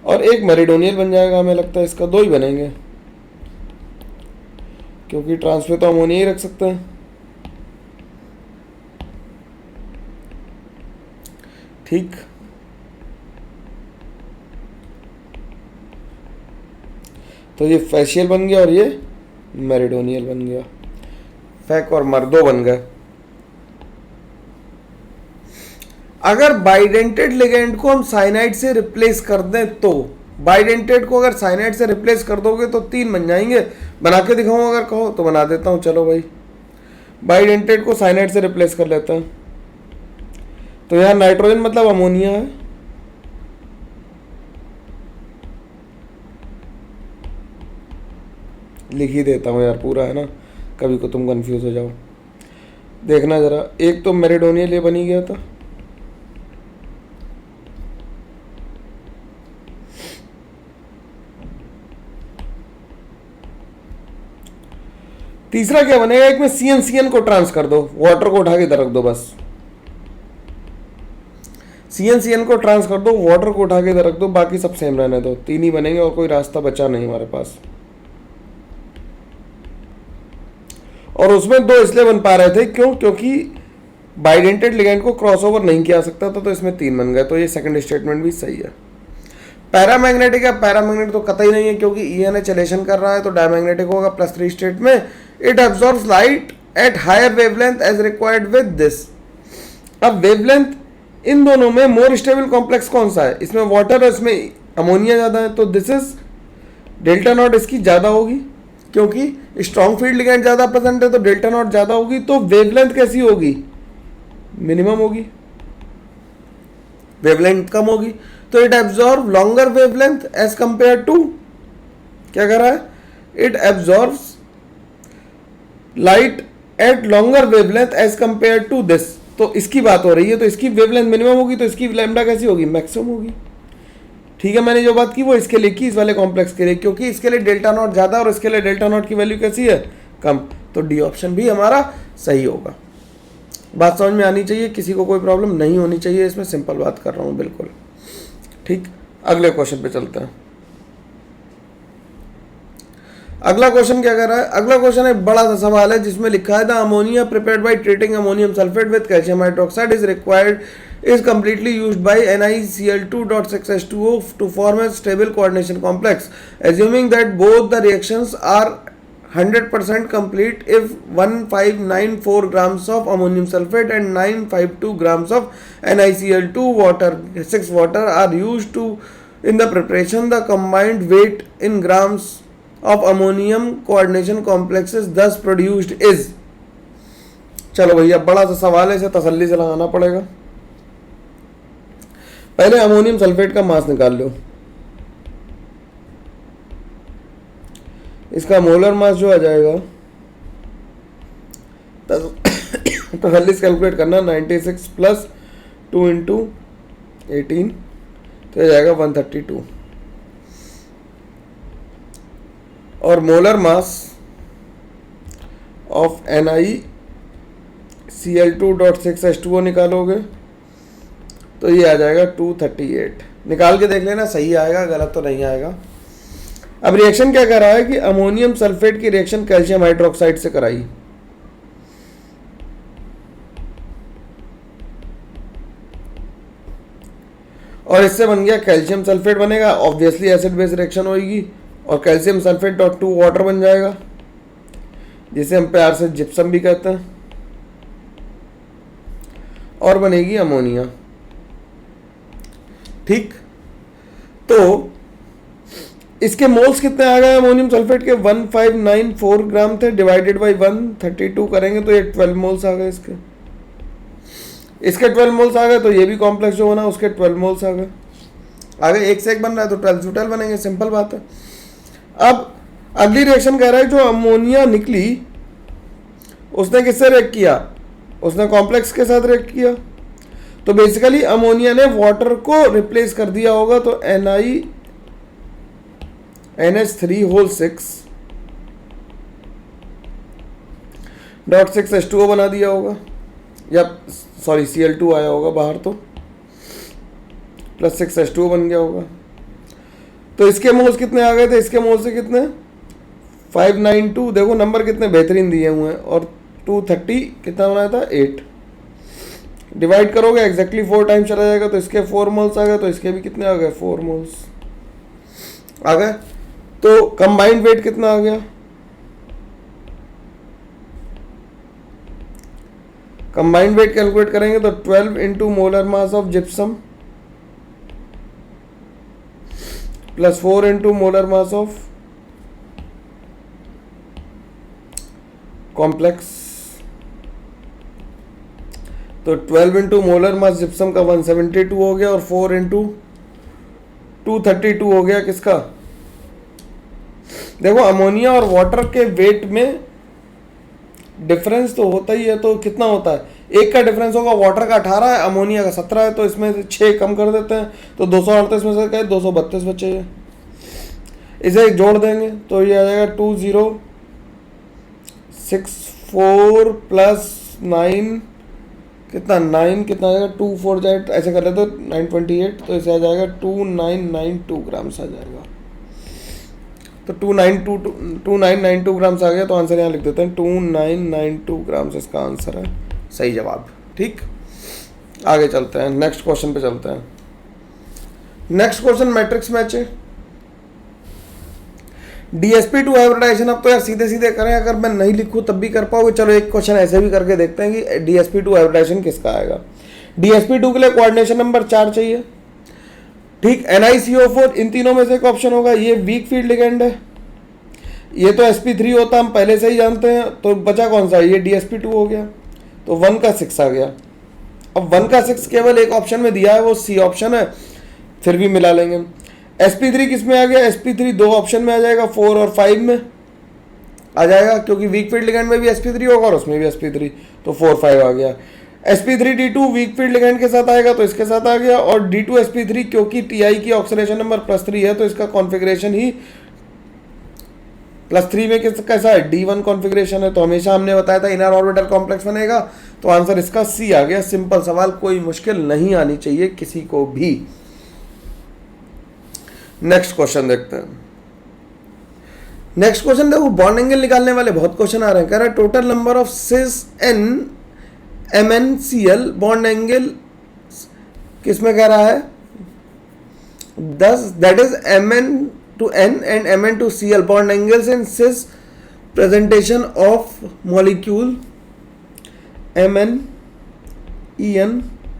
Speaker 1: और एक मेरिडोनियल बन जाएगा, हमें लगता है इसका 2 ही बनेंगे, क्योंकि ट्रांसफर तो अमोनिया ही रख सकते हैं, ठीक। तो ये फेशियल बन गया और ये मेरिडोनियल बन गया, फैक और मर 2 बन गए। अगर बाइडेंटेड लिगेंड को हम साइनाइड से रिप्लेस कर दें, तो बाइडेंटेड को अगर साइनाइड से रिप्लेस कर दोगे तो 3 बन जाएंगे। बना के दिखाऊं अगर कहो तो बना देता हूं, चलो भाई। बाइडेंटेड को साइनाइड से रिप्लेस कर लेते हैं, तो यहां नाइट्रोजन मतलब अमोनिया है, लिख ही देता हूँ यार पूरा, है ना, कभी को तुम कंफ्यूज हो जाओ। देखना जरा, एक तो मेरिडोनियल ये बनी गया था, तीसरा क्या बनेगा, एक में CN को ट्रांस कर दो, वाटर को उठा के इधर रख दो, बस CN को ट्रांस कर दो, वाटर को उठा के इधर रख दो, बाकी सब सेम रहने दो, 3 ही बनेंगे और कोई रास्ता बचा नहीं हमारे पास। और उसमें 2 इसलिए बन पा रहे थे क्यों, क्योंकि बाइडेंटेड लिगेंड को क्रॉसओवर नहीं किया सकता था, तो इसमें 3 बन गए, तो ये सेकंड स्टेटमेंट भी सही है। पैरामैग्नेटिक है, पैरामैग्नेटिक तो कतई नहीं है, क्योंकि ENH चलेशन कर रहा है, तो डायमैग्नेटिक होगा +3 स्टेट में। It absorbs light at higher wavelength as required with this. अब वेवलेंथ इन दोनों में मोर स्टेबल कॉम्प्लेक्स कौन सा है, इसमें वाटर और इसमें अमोनिया ज़्यादा है, तो दिस इज ΔO इसकी ज़्यादा होगी, क्योंकि स्ट्रॉन्ग फील्ड लिगेंड ज़्यादा प्रेजेंट है, तो ΔO ज़्यादा होगी, तो वेवलेंथ कैसी होगी, मिनिमम होगी, वेवलेंथ कम होगी, तो it absorb longer wavelength as compare to, क्या कर रहा है, it absorbs light at longer wavelength as compare to this, तो इसकी बात हो रही है, तो इसकी वेवलेंथ मिनिमम होगी, तो इसकी लैम्डा कैसी होगी, मैक्सिमम होगी, ठीक है। मैंने जो बात की वो इसके लिए की, इस वाले कॉम्प्लेक्स के लिए, क्योंकि इसके लिए ΔO ज़्यादा और इसके लिए ΔO की वैल्यू कैसी है, कम, तो D ऑप्शन भी हमारा सही होगा। बात समझ में आनी चाहिए, किसी को कोई प्रॉब्लम नहीं होनी चाहिए, इसमें सिंपल बात कर रहा हूँ बिल्कुल, ठीक। अगले क्वेश्चन पे चलते हैं। अगला क्वेश्चन क्या कर रहा है, अगला क्वेश्चन एक बड़ा सा सवाल है जिसमें लिखा है the ammonia prepared by treating ammonium sulphate with calcium hydroxide is required is completely used by NiCl2.6H2O to form a stable coordination complex. Assuming that both the reactions are 100% complete, if 1594 grams of ammonium sulfate and 952 grams of NiCl2 water 6 water are used to in the preparation, the combined weight in grams of ammonium coordination complexes thus produced is, चलो भैया बड़ा सा सवाल है, इसे तसल्ली से लगाना पड़ेगा। पहले अमोनियम सल्फेट का मास निकाल लो। इसका मोलर मास जो आ जाएगा तसल्ली से कैलकुलेट करना, 96 प्लस 2 इंटू 18 तो आ जाएगा 132। और मोलर मास ऑफ NiCl2.6H2O निकालोगे तो ये आ जाएगा 238। निकाल के देख लेना, सही आएगा, गलत तो नहीं आएगा। अब रिएक्शन क्या कर रहा है कि अमोनियम सल्फेट की रिएक्शन कैल्शियम हाइड्रोक्साइड से कराई, और इससे बन गया कैल्शियम सल्फेट बनेगा। ऑब्वियसली एसिड बेस रिएक्शन होगी और कैल्शियम सल्फेट डॉट 2 वाटर बन जाएगा, जिसे हम प्यार से जिप्सम भी कहते हैं, और बनेगी अमोनिया। ठीक, तो इसके मोल्स कितने आ गए अमोनियम सल्फेट के? 1594 ग्राम थे, डिवाइडेड बाई 132 करेंगे तो ये 12 मोल्स आ गए। इसके 12 मोल्स आ गए तो ये भी कॉम्प्लेक्स जो बना उसके 12 मोल्स आ गए। आगे एक से एक बन रहा है तो 12 से 12 बनेंगे, सिंपल बात है। अब अगली रिएक्शन कह रहा है जो अमोनिया निकली उसने किससे रिएक्ट किया? उसने कॉम्प्लेक्स के साथ रिएक्ट किया। तो बेसिकली अमोनिया ने वाटर को रिप्लेस कर दिया होगा, तो NiNH3.6H2O बना दिया होगा, या सॉरी Cl2 आया होगा बाहर तो प्लस 6H2O बन गया होगा। तो इसके मोल्स कितने आ गए थे? इसके मोल्स से कितने? 592, देखो नंबर कितने बेहतरीन दिए हुए हैं, और 230 कितना बनाया था? 8। डिवाइड करोगे एग्जैक्टली 4 टाइम चला जाएगा, तो इसके 4 मोल्स आ गए, तो इसके भी कितने आ गए? 4 मोल्स आ गए। तो कंबाइंड वेट कितना आ गया? कंबाइंड वेट कैलकुलेट करेंगे तो 12 into molar mass of gypsum plus 4 into molar mass of complex. तो 12 इंटू मोलर मास जिप्सम का 172 हो गया, और 4 इंटू 232 हो गया किसका? देखो अमोनिया और वाटर के वेट में डिफरेंस तो होता ही है, तो कितना होता है? एक का डिफरेंस होगा, वाटर का 18 है, अमोनिया का 17 है, तो इसमें से 6 कम कर देते हैं, तो 238 में से 232 बचे। इसे जोड़ देंगे तो ये आ जाएगा 2064 प्लस 9 कितना? 9 कितना आ जाएगा? 2 4 जाए ऐसे कर लेते तो 928, तो इसे आ जाएगा 2992 ग्राम्स आ जाएगा। तो 2992 ग्राम्स आ गया, तो आंसर यहाँ लिख देते हैं 2992 ग्राम्स इसका आंसर है, सही जवाब। ठीक, आगे चलते हैं, नेक्स्ट क्वेश्चन पे चलते हैं। नेक्स्ट क्वेश्चन मैट्रिक्स मैच है, DsP2 हाइब्रिडाइजेशन। अब तो यार सीधे सीधे करें, अगर मैं नहीं लिखूं तब भी कर पाओगे। चलो एक क्वेश्चन ऐसे भी करके देखते हैं कि DsP2 हाइब्रिडाइजेशन किसका आएगा। DsP2 के लिए कोऑर्डिनेशन नंबर 4 चाहिए। ठीक, NiCO4 इन तीनों में से एक ऑप्शन होगा। ये वीक फील्ड लिगेंड है, ये तो sp3 होता हम पहले से ही जानते हैं, तो बचा कौन सा? ये DsP2 हो गया, तो 1 का 6 आ गया। अब 1 का 6 केवल एक ऑप्शन में दिया है, वो C ऑप्शन है, फिर भी मिला लेंगे। sp3 किस में आ गया? sp3 दो ऑप्शन में आ जाएगा, 4 और 5 में आ जाएगा, क्योंकि वीक फील्ड लिगेंड में भी sp3 होगा और उसमें भी sp3, तो 4 5 आ गया। sp3d2 वीक फील्ड लिगेंड के साथ आएगा, तो इसके साथ आ गया, और d2sp3 क्योंकि Ti की ऑक्सीडेशन नंबर +3 है, तो इसका कॉन्फ़िगरेशन ही +3 में कैसा है? D1 कॉन्फ़िगरेशन है, तो हमेशा हमने बताया था इनर ऑर्बिटल कॉम्प्लेक्स बनेगा, तो आंसर इसका C आ गया। सिंपल सवाल, कोई मुश्किल नहीं आनी चाहिए किसी को भी। नेक्स्ट क्वेश्चन देखते हैं। नेक्स्ट क्वेश्चन देखो, बॉन्ड एंगल निकालने वाले बहुत क्वेश्चन आ रहे हैं। कह रहा है total number of cis N MnCl bond angle किसमें कह रहा है? 10, that is Mn to N and Mn to Cl bond angles in cis presentation of molecule MnEn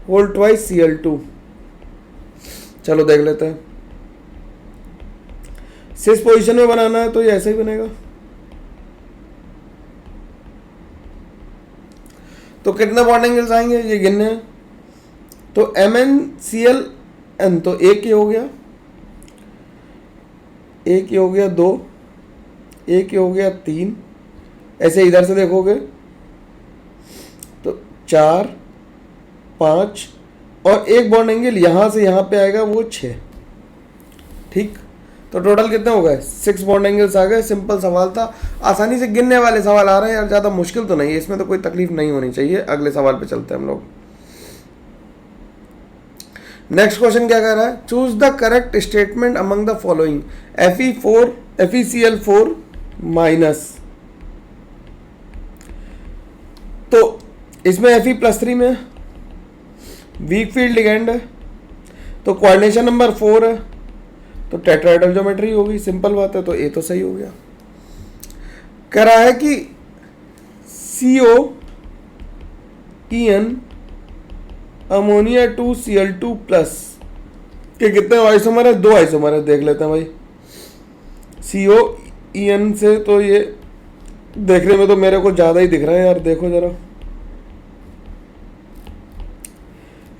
Speaker 1: whole twice Cl2। चलो देख लेते हैं। सिस पोजीशन में बनाना है तो ये ऐसे ही बनेगा। तो कितने बॉन्ड एंगल्स आएंगे ये गिनने हैं। तो MnClN तो एक ये हो गया, एक ये हो गया, 2, एक ये हो गया, 3, ऐसे इधर से देखोगे तो 4, 5 और एक बॉन्ड एंगल यहाँ से यहाँ पे आएगा वो 6। ठीक, तो टोटल कितने हो गए? 6 बॉन्ड एंगल्स आ गए। सिंपल सवाल था, आसानी से गिनने वाले सवाल आ रहे हैं यार, ज़्यादा मुश्किल तो नहीं है, इसमें तो कोई तकलीफ नहीं होनी चाहिए। अगले सवाल पे चलते हैं हम लोग। नेक्स्ट क्वेश्चन क्या कह रहा है? Choose the correct statement among the following. FeCl4 minus, तो इसमें Fe+3 में वीक फील्ड लिगेंड है, तो कोऑर्डिनेशन नंबर 4 है, तो टेट्राहेड्रल ज्योमेट्री होगी। सिंपल बात है, तो ए तो सही हो गया। कह रहा है कि COEN अमोनिया 2Cl2 प्लस के कितने आइसोमर है? 2 आइसोमर है। देख लेते हैं भाई। COEN से तो ये देखने में तो मेरे को ज़्यादा ही दिख रहा है यार, देखो ज़रा।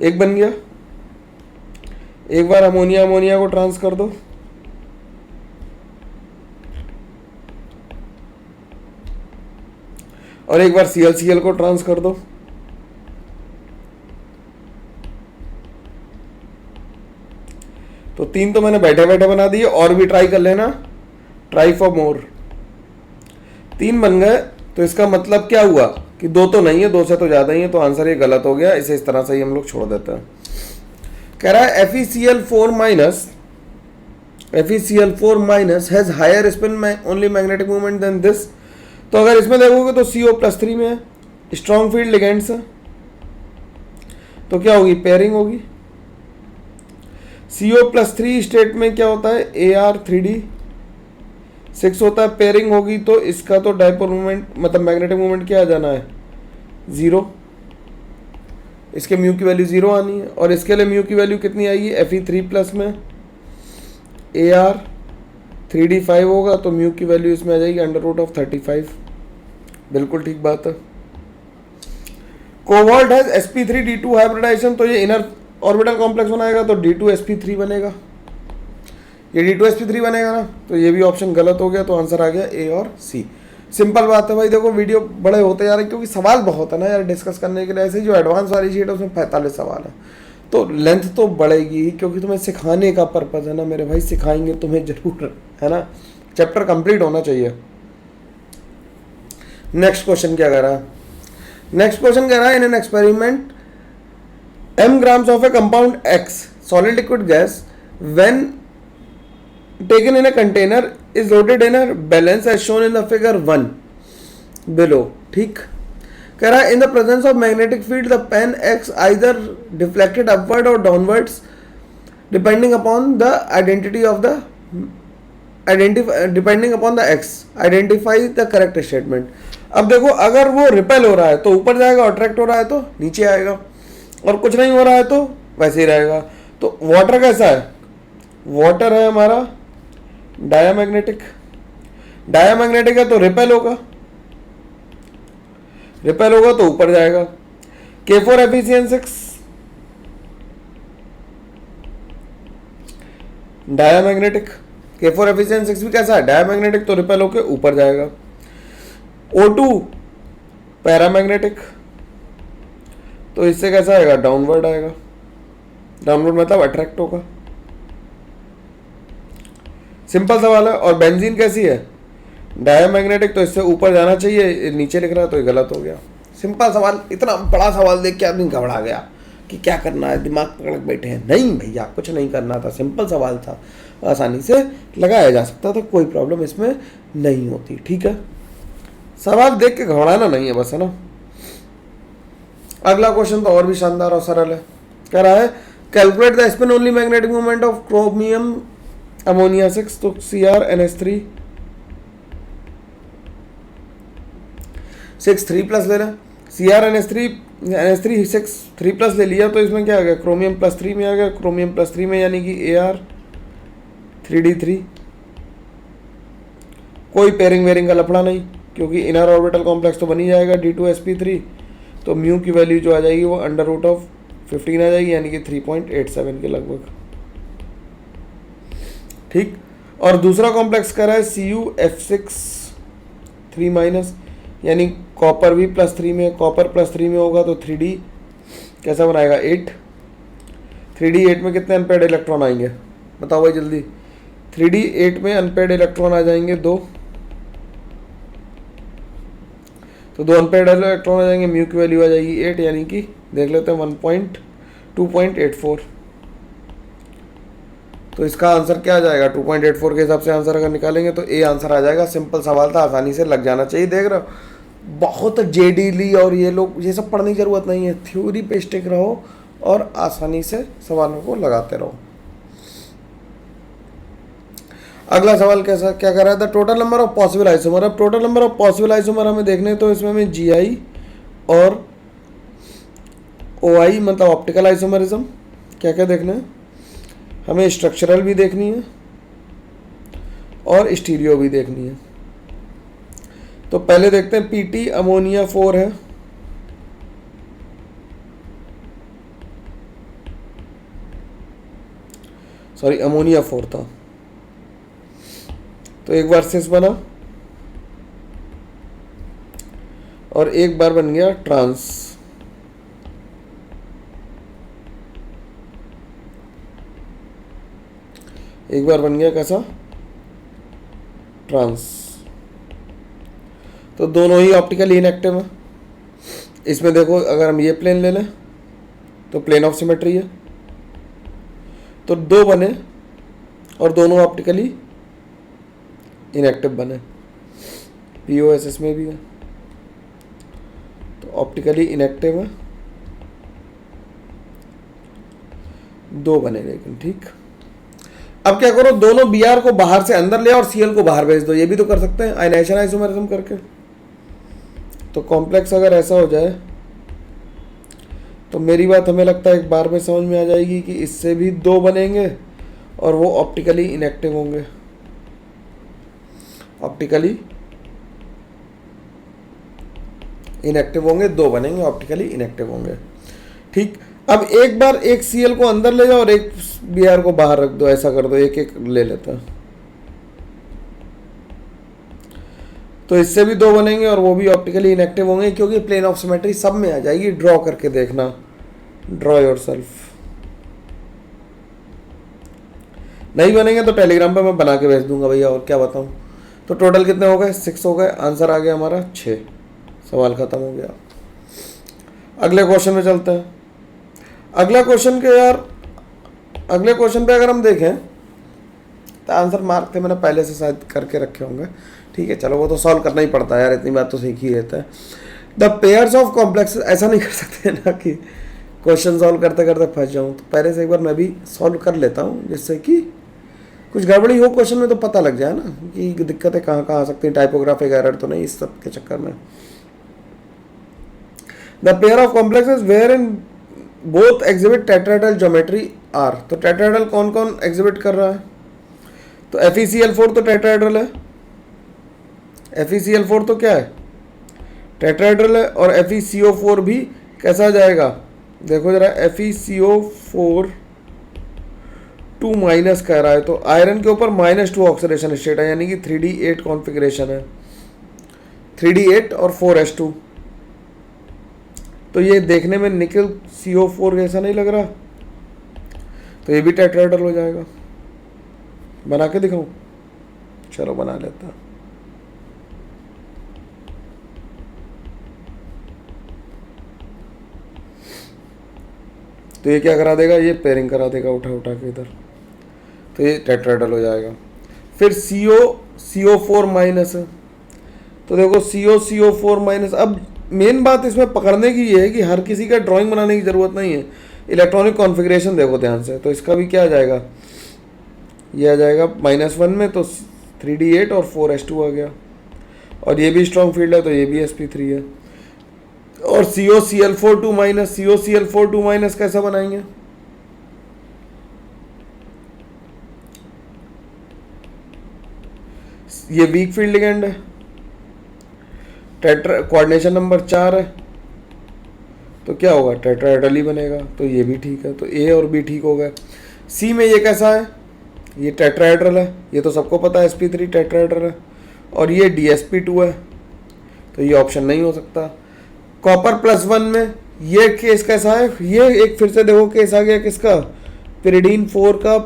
Speaker 1: एक बन गया, एक बार अमोनिया को ट्रांस कर दो, और एक बार Cl को ट्रांस कर दो। तो 3 तो मैंने बैठे बैठे बना दिए, और भी ट्राई कर लेना, ट्राई फॉर मोर। 3 बन गए, तो इसका मतलब क्या हुआ कि 2 तो नहीं है, 2 से तो ज़्यादा ही है, तो आंसर ये गलत हो गया। इसे इस तरह से ही हम लोग छोड़ देते हैं। कह रहा है FeCl4 minus has higher spin only magnetic movement than this. तो अगर इसमें देखोगे तो CO+3 में है, स्ट्रॉन्ग फील्ड लिगेंड्स है, तो क्या होगी? पेयरिंग होगी। CO+3 स्टेट में क्या होता है? Ar3D6 होता है, पेयरिंग होगी, तो इसका तो डाइपोल मूवमेंट मतलब मैग्नेटिक मूवमेंट क्या आ जाना है? 0। इसके म्यू की वैल्यू 0 आनी है, और इसके लिए म्यू की वैल्यू कितनी आएगी? Fe3+ में Ar3D5 होगा, तो म्यू की वैल्यू इसमें आ जाएगी √35। बिल्कुल ठीक बात है। कोबाल्ट हैज sp3d2 हाइब्रिडाइजेशन, तो ये इनर ऑर्बिटल कॉम्प्लेक्स बनाएगा, तो D2sp3 बनेगा। ये D2sp3 बनेगा ना, तो ये भी ऑप्शन गलत हो गया, तो आंसर आ गया A और C। सिंपल बात है भाई। देखो वीडियो बड़े होते जा रहे हैं क्योंकि सवाल बहुत है ना यार डिस्कस करने के लिए। ऐसे जो एडवांस वाली शीट है उसमें 45 सवाल है, तो लेंथ तो बढ़ेगी ही, क्योंकि तुम्हें सिखाने का पर्पज़ है ना मेरे भाई, सिखाएंगे तुम्हें जरूर, है ना। चैप्टर कंप्लीट होना चाहिए। नेक्स्ट क्वेश्चन क्या कह रहा है? नेक्स्ट क्वेश्चन कह रहा है in an experiment m grams of a compound X solid liquid gas when taken in a container is loaded in a balance as shown in the figure 1 below. ठीक, कह रहा है in the presence of magnetic field the pen X either deflected upward or downwards depending upon the depending upon the X. Identify the correct statement. अब देखो, अगर वो repel हो रहा है तो ऊपर जाएगा, और अट्रैक्ट हो रहा है तो नीचे आएगा, और कुछ नहीं हो रहा है तो वैसे ही रहेगा। तो वाटर कैसा है? वाटर है हमारा डायामैग्नेटिक। डायामैग्नेटिक है तो रिपेल होगा, रिपेल होगा तो ऊपर जाएगा। K4Fe6 डायामैग्नेटिक, K4Fe6 भी कैसा है? डायामैग्नेटिक, तो रिपेल होके ऊपर जाएगा। O2 पैरामैग्नेटिक, तो इससे कैसा आएगा? डाउनवर्ड आएगा। डाउनवर्ड मतलब अट्रैक्ट होगा। सिंपल सवाल है। और बेंजीन कैसी है? डायामैग्नेटिक, तो इससे ऊपर जाना चाहिए, नीचे लिख रहा है तो ये गलत हो गया। सिंपल सवाल। इतना बड़ा सवाल देख के आदमी घबरा गया कि क्या करना है, दिमाग पकड़ बैठे हैं। नहीं भैया, कुछ नहीं करना था, सिंपल सवाल था, आसानी से लगाया जा सकता था, कोई प्रॉब्लम इसमें नहीं होती। ठीक है, सवाल देख के घबराना नहीं है बस, है ना। अगला क्वेश्चन तो और भी शानदार और सरल है। कह रहा है calculate the spin only magnetic movement of chromium ammonia 6, तो CrNH3 3+ ले रहा है। CrNH3 3+ ले लिया, तो इसमें क्या आ गया? क्रोमियम+3 में आ गया। क्रोमियम+3 में यानी कि Ar3D3। कोई पेयरिंग वेयरिंग का लफड़ा नहीं, क्योंकि इनर ऑर्बिटल कॉम्प्लेक्स तो बन ही जाएगा D2sp3, तो म्यू की वैल्यू जो आ जाएगी वो √15 आ जाएगी, यानी कि 3.87 के लगभग। ठीक। और दूसरा कॉम्प्लेक्स कर रहा है CuF6 3-, यानी कॉपर भी +3 में, कॉपर +3 में होगा तो 3D कैसा बनाएगा 8। 3D8 में कितने अनपेड इलेक्ट्रॉन आएंगे बताओ भाई जल्दी। 3D8 में अनपेड इलेक्ट्रॉन आ जाएंगे 2, तो 2 अनपेड इलेक्ट्रॉन आ जाएंगे, म्यू की वैल्यू आ जाएगी 8, यानी कि देख लेते हैं 2.84। तो इसका आंसर क्या आ जाएगा 2.84 के हिसाब से आंसर अगर निकालेंगे तो ए आंसर आ जाएगा। सिंपल सवाल था, आसानी से लग जाना चाहिए। देख रहे हो बहुत जेडीली और ये लोग ये सब पढ़ने की जरूरत नहीं है, थ्योरी पे स्टिक रहो और आसानी से सवालों को लगाते रहो। अगला सवाल कैसा क्या कर रहा था, total number of possible isomer. अब total number of possible isomer हमें देखने तो इसमें हमें GI और OI मतलब ऑप्टिकल आइसोमरिज्म क्या क्या देखना है, हमें स्ट्रक्चरल भी देखनी है और स्टीरियो भी देखनी है। तो पहले देखते हैं PT अमोनिया 4 है, सॉरी अमोनिया 4 था, तो एक बार सिस बना और एक बार बन गया ट्रांस। एक बार बन गया कैसा ट्रांस। तो दोनों ही ऑप्टिकली इनएक्टिव है। इसमें देखो अगर हम ये प्लेन ले लें तो प्लेन ऑफ सिमेट्री है, तो 2 बने और दोनों ऑप्टिकली इनएक्टिव बने। POSS में भी है, तो ऑप्टिकली इनएक्टिव है, 2 बने लेकिन। ठीक। अब क्या करो, दोनों Br को बाहर से अंदर ले और Cl को बाहर भेज दो, ये भी तो कर सकते हैं आयनाइजेशन आइसोमेरिज्म करके। तो कॉम्प्लेक्स अगर ऐसा हो जाए तो मेरी बात हमें लगता है एक बार में समझ में आ जाएगी कि इससे भी 2 बनेंगे और वो ऑप्टिकली इनएक्टिव होंगे, ऑप्टिकली इनएक्टिव होंगे, 2 बनेंगे ऑप्टिकली इनएक्टिव होंगे। ठीक। अब एक बार एक Cl को अंदर ले जाओ और एक Br को बाहर रख दो, ऐसा कर दो, एक एक ले लेता है, तो इससे भी 2 बनेंगे और वो भी ऑप्टिकली इनएक्टिव होंगे, क्योंकि प्लेन ऑफ सिमेट्री सब में आ जाएगी। ड्रॉ करके देखना, ड्रॉ योरसेल्फ। नहीं बनेंगे तो टेलीग्राम पे मैं बना के भेज दूंगा भैया, और क्या बताऊं। तो टोटल कितने हो गए 6 हो गए, आंसर आ गया हमारा 6। सवाल खत्म हो गया। अगले क्वेश्चन में चलते हैं। अगला क्वेश्चन के यार, अगले क्वेश्चन पे अगर हम देखें तो आंसर मार्क थे मैंने पहले से शायद करके रखे होंगे। ठीक है, चलो वो तो सॉल्व करना ही पड़ता है यार, इतनी बात तो सीख ही रहता है। द पेयर्स ऑफ कॉम्प्लेक्सेस, ऐसा नहीं कर सकते ना कि क्वेश्चन सॉल्व करते करते फंस जाऊँ, तो पहले से एक बार मैं भी सॉल्व कर लेता हूँ, जिससे कि कुछ गड़बड़ी हो क्वेश्चन में तो पता लग जाए ना कि दिक्कतें कहाँ कहाँ आ सकती हैं, टाइपोग्राफिक एरर तो नहीं इस सब के चक्कर में। The pair of complexes where in both exhibit tetrahedral geometry are. तो टेट्राहेड्रल कौन कौन एग्जिबिट कर रहा है, तो FeCl4 तो टेट्राहेड्रल है, FeCl4 तो क्या है टेट्राहेड्रल है, और FeCO4 भी कैसा जाएगा देखो जरा, FeCO4 2- कह रहा है, तो आयरन के ऊपर -2 ऑक्सीडेशन स्टेट है, यानी कि 3D8 कॉन्फ़िगरेशन है, 3D8 और 4s2। तो ये देखने में निकल CO4 जैसा नहीं लग रहा, तो ये भी टेट्राहेड्रल हो जाएगा। बना के दिखाऊं, चलो बना लेता। तो ये क्या करा देगा, ये पेयरिंग करा देगा उठा उठा के इधर, तो ये टेट्राहेड्रल हो जाएगा। फिर CO4- है, तो देखो CO4-। अब मेन बात इसमें पकड़ने की ये है कि हर किसी का ड्राइंग बनाने की ज़रूरत नहीं है, इलेक्ट्रॉनिक कॉन्फ़िगरेशन देखो ध्यान से। तो इसका भी क्या आ जाएगा, ये आ जाएगा -1 में, तो 3D8 और 4s2 आ गया, और ये भी स्ट्रॉन्ग फील्ड है तो ये भी sp3 है। और COCl4 2- कैसा बनाएंगे, ये वीक फील्ड लिगेंड है, टेट्रा कोऑर्डिनेशन नंबर 4 है, तो क्या होगा, टेट्राहेड्रल ही बनेगा, तो ये भी ठीक है, तो ए और बी ठीक हो गए। सी में ये कैसा है, ये टेट्राहेड्रल है, ये तो सबको पता है sp3 टेट्राहेड्रल है, और ये dsp2 है, तो ये ऑप्शन नहीं हो सकता। कॉपर +1 में ये केस कैसा है, ये एक फिर से देखो केस आ गया किसका, पिरिडीन 4 का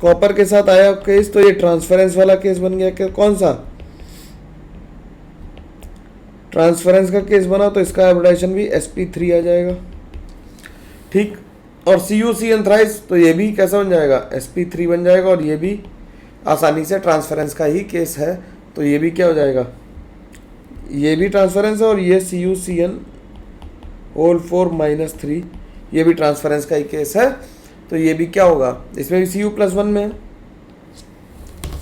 Speaker 1: कॉपर के साथ आया केस, तो ये ट्रांसफरेंस वाला केस बन गया। कौन सा, ट्रांसफरेंस का केस बना, तो इसका हाइब्रिडाइजेशन भी sp3 आ जाएगा, ठीक। और CuCN थ्राइस, तो ये भी कैसा बन जाएगा, sp3 बन जाएगा, और ये भी आसानी से ट्रांसफरेंस का ही केस है, तो ये भी क्या हो जाएगा, ये भी ट्रांसफरेंस है, और ये CuCN होल 4-3 ये भी ट्रांसफरेंस का ही केस है, तो ये भी क्या होगा, इसमें भी Cu+1 में है,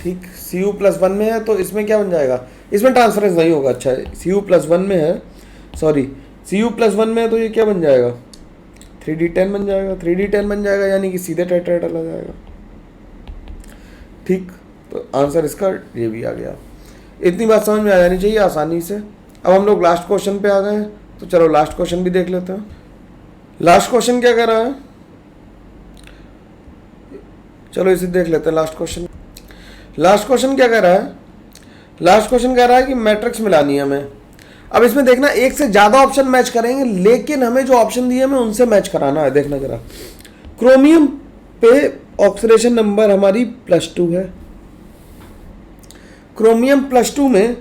Speaker 1: ठीक, Cu+1 में है, तो इसमें क्या बन जाएगा, इसमें ट्रांसफरेंस नहीं होगा, अच्छा Cu+1 में है, सॉरी Cu+1 में है, तो ये क्या बन जाएगा, 3d10 बन जाएगा, 3d10 बन जाएगा, यानी कि सीधे टेट्राहेड्रल आ जाएगा, ठीक। तो आंसर इसका ये भी आ गया। इतनी बात समझ में आ जानी चाहिए आसानी से। अब हम लोग लास्ट क्वेश्चन पे आ गए हैं, तो चलो लास्ट क्वेश्चन भी देख लेते हैं। लास्ट क्वेश्चन क्या कह रहा है, चलो इसे देख लेते हैं। लास्ट क्वेश्चन क्या कह रहा है, लास्ट क्वेश्चन कह रहा है कि मैट्रिक्स मिलानी है हमें। अब इसमें देखना एक से ज्यादा ऑप्शन मैच करेंगे, लेकिन हमें जो ऑप्शन दिए हमें उनसे मैच कराना है। देखना जरा, क्रोमियम पे ऑक्सीडेशन नंबर हमारी +2 है, क्रोमियम +2 में,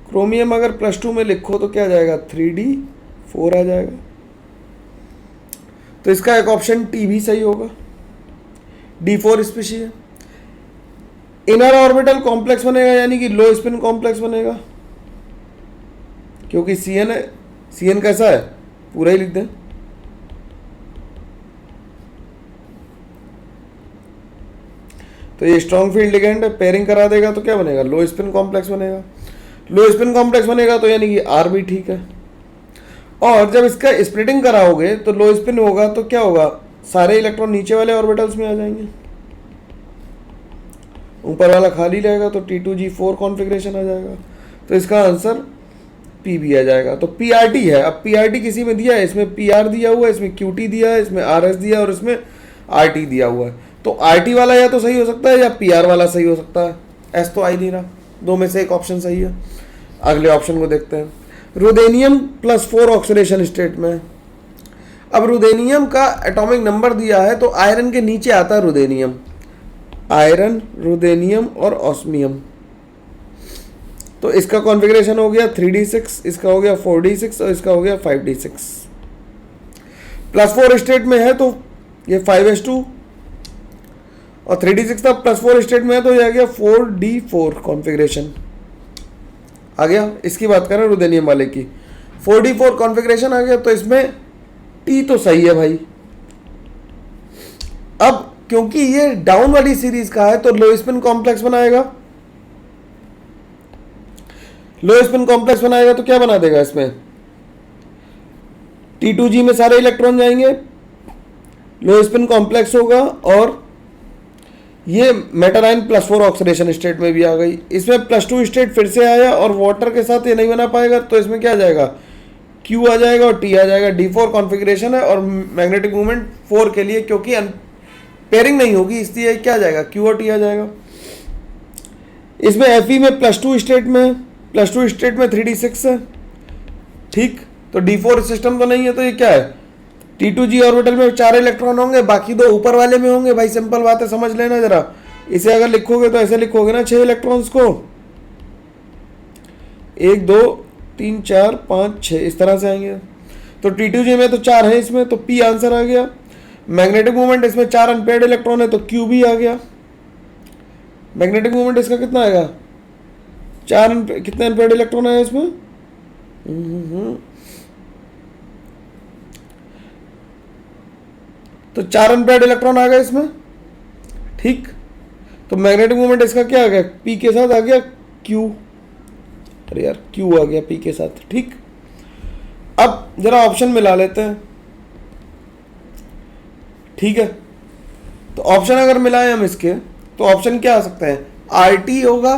Speaker 1: क्रोमियम अगर +2 में लिखो तो क्या आ जाएगा, 3d4 आ जाएगा, तो इसका एक ऑप्शन टी भी सही होगा, d4 स्पीशीज है। इनर ऑर्बिटल कॉम्प्लेक्स बनेगा, यानी कि लो स्पिन कॉम्प्लेक्स बनेगा, क्योंकि CN है, CN कैसा है, पूरा ही लिख दें, तो ये स्ट्रॉन्ग फील्ड लिगेंड है, पेयरिंग करा देगा तो क्या बनेगा, लो स्पिन कॉम्प्लेक्स बनेगा, लो स्पिन कॉम्प्लेक्स बनेगा, तो यानी कि R भी ठीक है। और जब इसका स्प्लिटिंग कराओगे तो लो स्पिन होगा, तो क्या होगा, सारे इलेक्ट्रॉन नीचे वाले ऑर्बिटल्स में आ जाएंगे, ऊपर वाला खाली रहेगा, तो T2G4 कॉन्फ़िगरेशन आ जाएगा, तो इसका आंसर P भी आ जाएगा। तो PRT है, अब PRT किसी में दिया है, इसमें PR दिया हुआ है, इसमें QT दिया है, इसमें RS दिया है, और इसमें RT दिया हुआ है, तो RT वाला या तो सही हो सकता है या PR वाला सही हो सकता है, S तो आ ही नहीं रहा, दो में से एक ऑप्शन सही है। अगले ऑप्शन को देखते हैं, रुदेनियम +4 ऑक्सीडेशन स्टेट में। अब रुदेनियम का एटॉमिक नंबर दिया है, तो आयरन के नीचे आता है रुदेनियम, आयरन, रुदेनियम और ऑस्मियम, तो इसका कॉन्फ़िगरेशन हो गया 3d6, इसका हो गया 4d6, और इसका हो गया 5d6। +4 स्टेट में है तो ये 5s2, और 3d6 था, +4 स्टेट में है तो ये आ गया 4d4 कॉन्फ़िगरेशन आ गया। इसकी बात करें रुदेनियम वाले की, 4d4 कॉन्फ़िगरेशन आ गया, तो इसमें T तो सही है भाई। अब क्योंकि ये डाउन वाली सीरीज का है, तो लो स्पिन कॉम्प्लेक्स बनाएगा, लो स्पिन कॉम्प्लेक्स बनाएगा तो क्या बना देगा, इसमें T2G में सारे इलेक्ट्रॉन जाएंगे, लो स्पिन कॉम्प्लेक्स होगा, और ये मेटल आयन +4 ऑक्सीडेशन स्टेट में भी आ गई। इसमें +2 स्टेट फिर से आया, और वाटर के साथ ये नहीं बना पाएगा, तो इसमें क्या आ जाएगा, Q आ जाएगा और T आ जाएगा। D4 कॉन्फ़िगरेशन है, और मैग्नेटिक मूवमेंट 4 के लिए, क्योंकि पेयरिंग नहीं होगी, इसलिए क्या आ जाएगा, Q और T आ जाएगा। इसमें Fe में +2 स्टेट में, +2 स्टेट में 3d6 है, ठीक, तो D4 सिस्टम तो नहीं है, तो ये क्या है, T2G ऑर्बिटल में 4 इलेक्ट्रॉन होंगे, बाकी 2 ऊपर वाले में होंगे। भाई सिंपल बात है, समझ लेना जरा, इसे अगर लिखोगे तो ऐसे लिखोगे ना, 6 इलेक्ट्रॉन्स को, 1 2 3 4 5 6 इस तरह से आएंगे, तो T2G में तो 4 है, इसमें तो P आंसर आ गया। मैग्नेटिक मूवमेंट इसमें 4 अनपेयर्ड इलेक्ट्रॉन है, तो Q भी आ गया। मैग्नेटिक मूवमेंट इसका कितना आएगा, 4 कितने अनपेयर्ड इलेक्ट्रॉन है इसमें, तो 4 अनपेयर्ड इलेक्ट्रॉन आ गए इसमें, ठीक। तो मैग्नेटिक मूवमेंट इसका क्या आ गया, P के साथ आ गया Q, अरे यार Q आ गया P के साथ, ठीक। अब जरा ऑप्शन मिला लेते हैं, ठीक है। तो ऑप्शन अगर मिलाएं हम इसके, तो ऑप्शन क्या आ सकते हैं, RT होगा,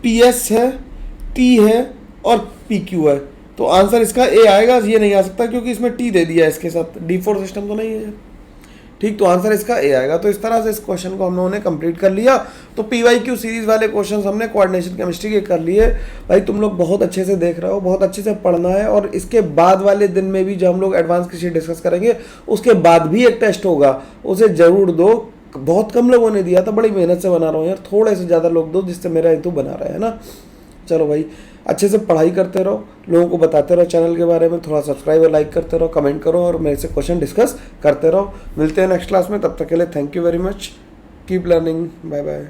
Speaker 1: PS है, T है और PQ है, तो आंसर इसका ए आएगा, ये नहीं आ सकता क्योंकि इसमें टी दे दिया है इसके साथ, D4 सिस्टम तो नहीं है। ठीक, तो आंसर इसका ए आएगा। तो इस तरह से इस क्वेश्चन को हम लोगों ने कंप्लीट कर लिया। तो PYQ सीरीज वाले क्वेश्चंस हमने कोऑर्डिनेशन केमिस्ट्री के कर लिए। भाई तुम लोग बहुत अच्छे से देख रहे हो, बहुत अच्छे से पढ़ना है। और इसके बाद वाले दिन में भी जब हम लोग एडवांस कृषि डिस्कस करेंगे उसके बाद भी एक टेस्ट होगा, उसे जरूर दो। बहुत कम लोगों ने दिया था, बड़ी मेहनत से बना रहा हूँ यार, थोड़े से ज़्यादा लोग दो जिससे मेरा हेतु बना रहा है ना। चलो भाई, अच्छे से पढ़ाई करते रहो, लोगों को बताते रहो चैनल के बारे में, थोड़ा सब्सक्राइब और लाइक करते रहो, कमेंट करो और मेरे से क्वेश्चन डिस्कस करते रहो। मिलते हैं नेक्स्ट क्लास में, तब तक के लिए thank you very much, keep learning, bye bye.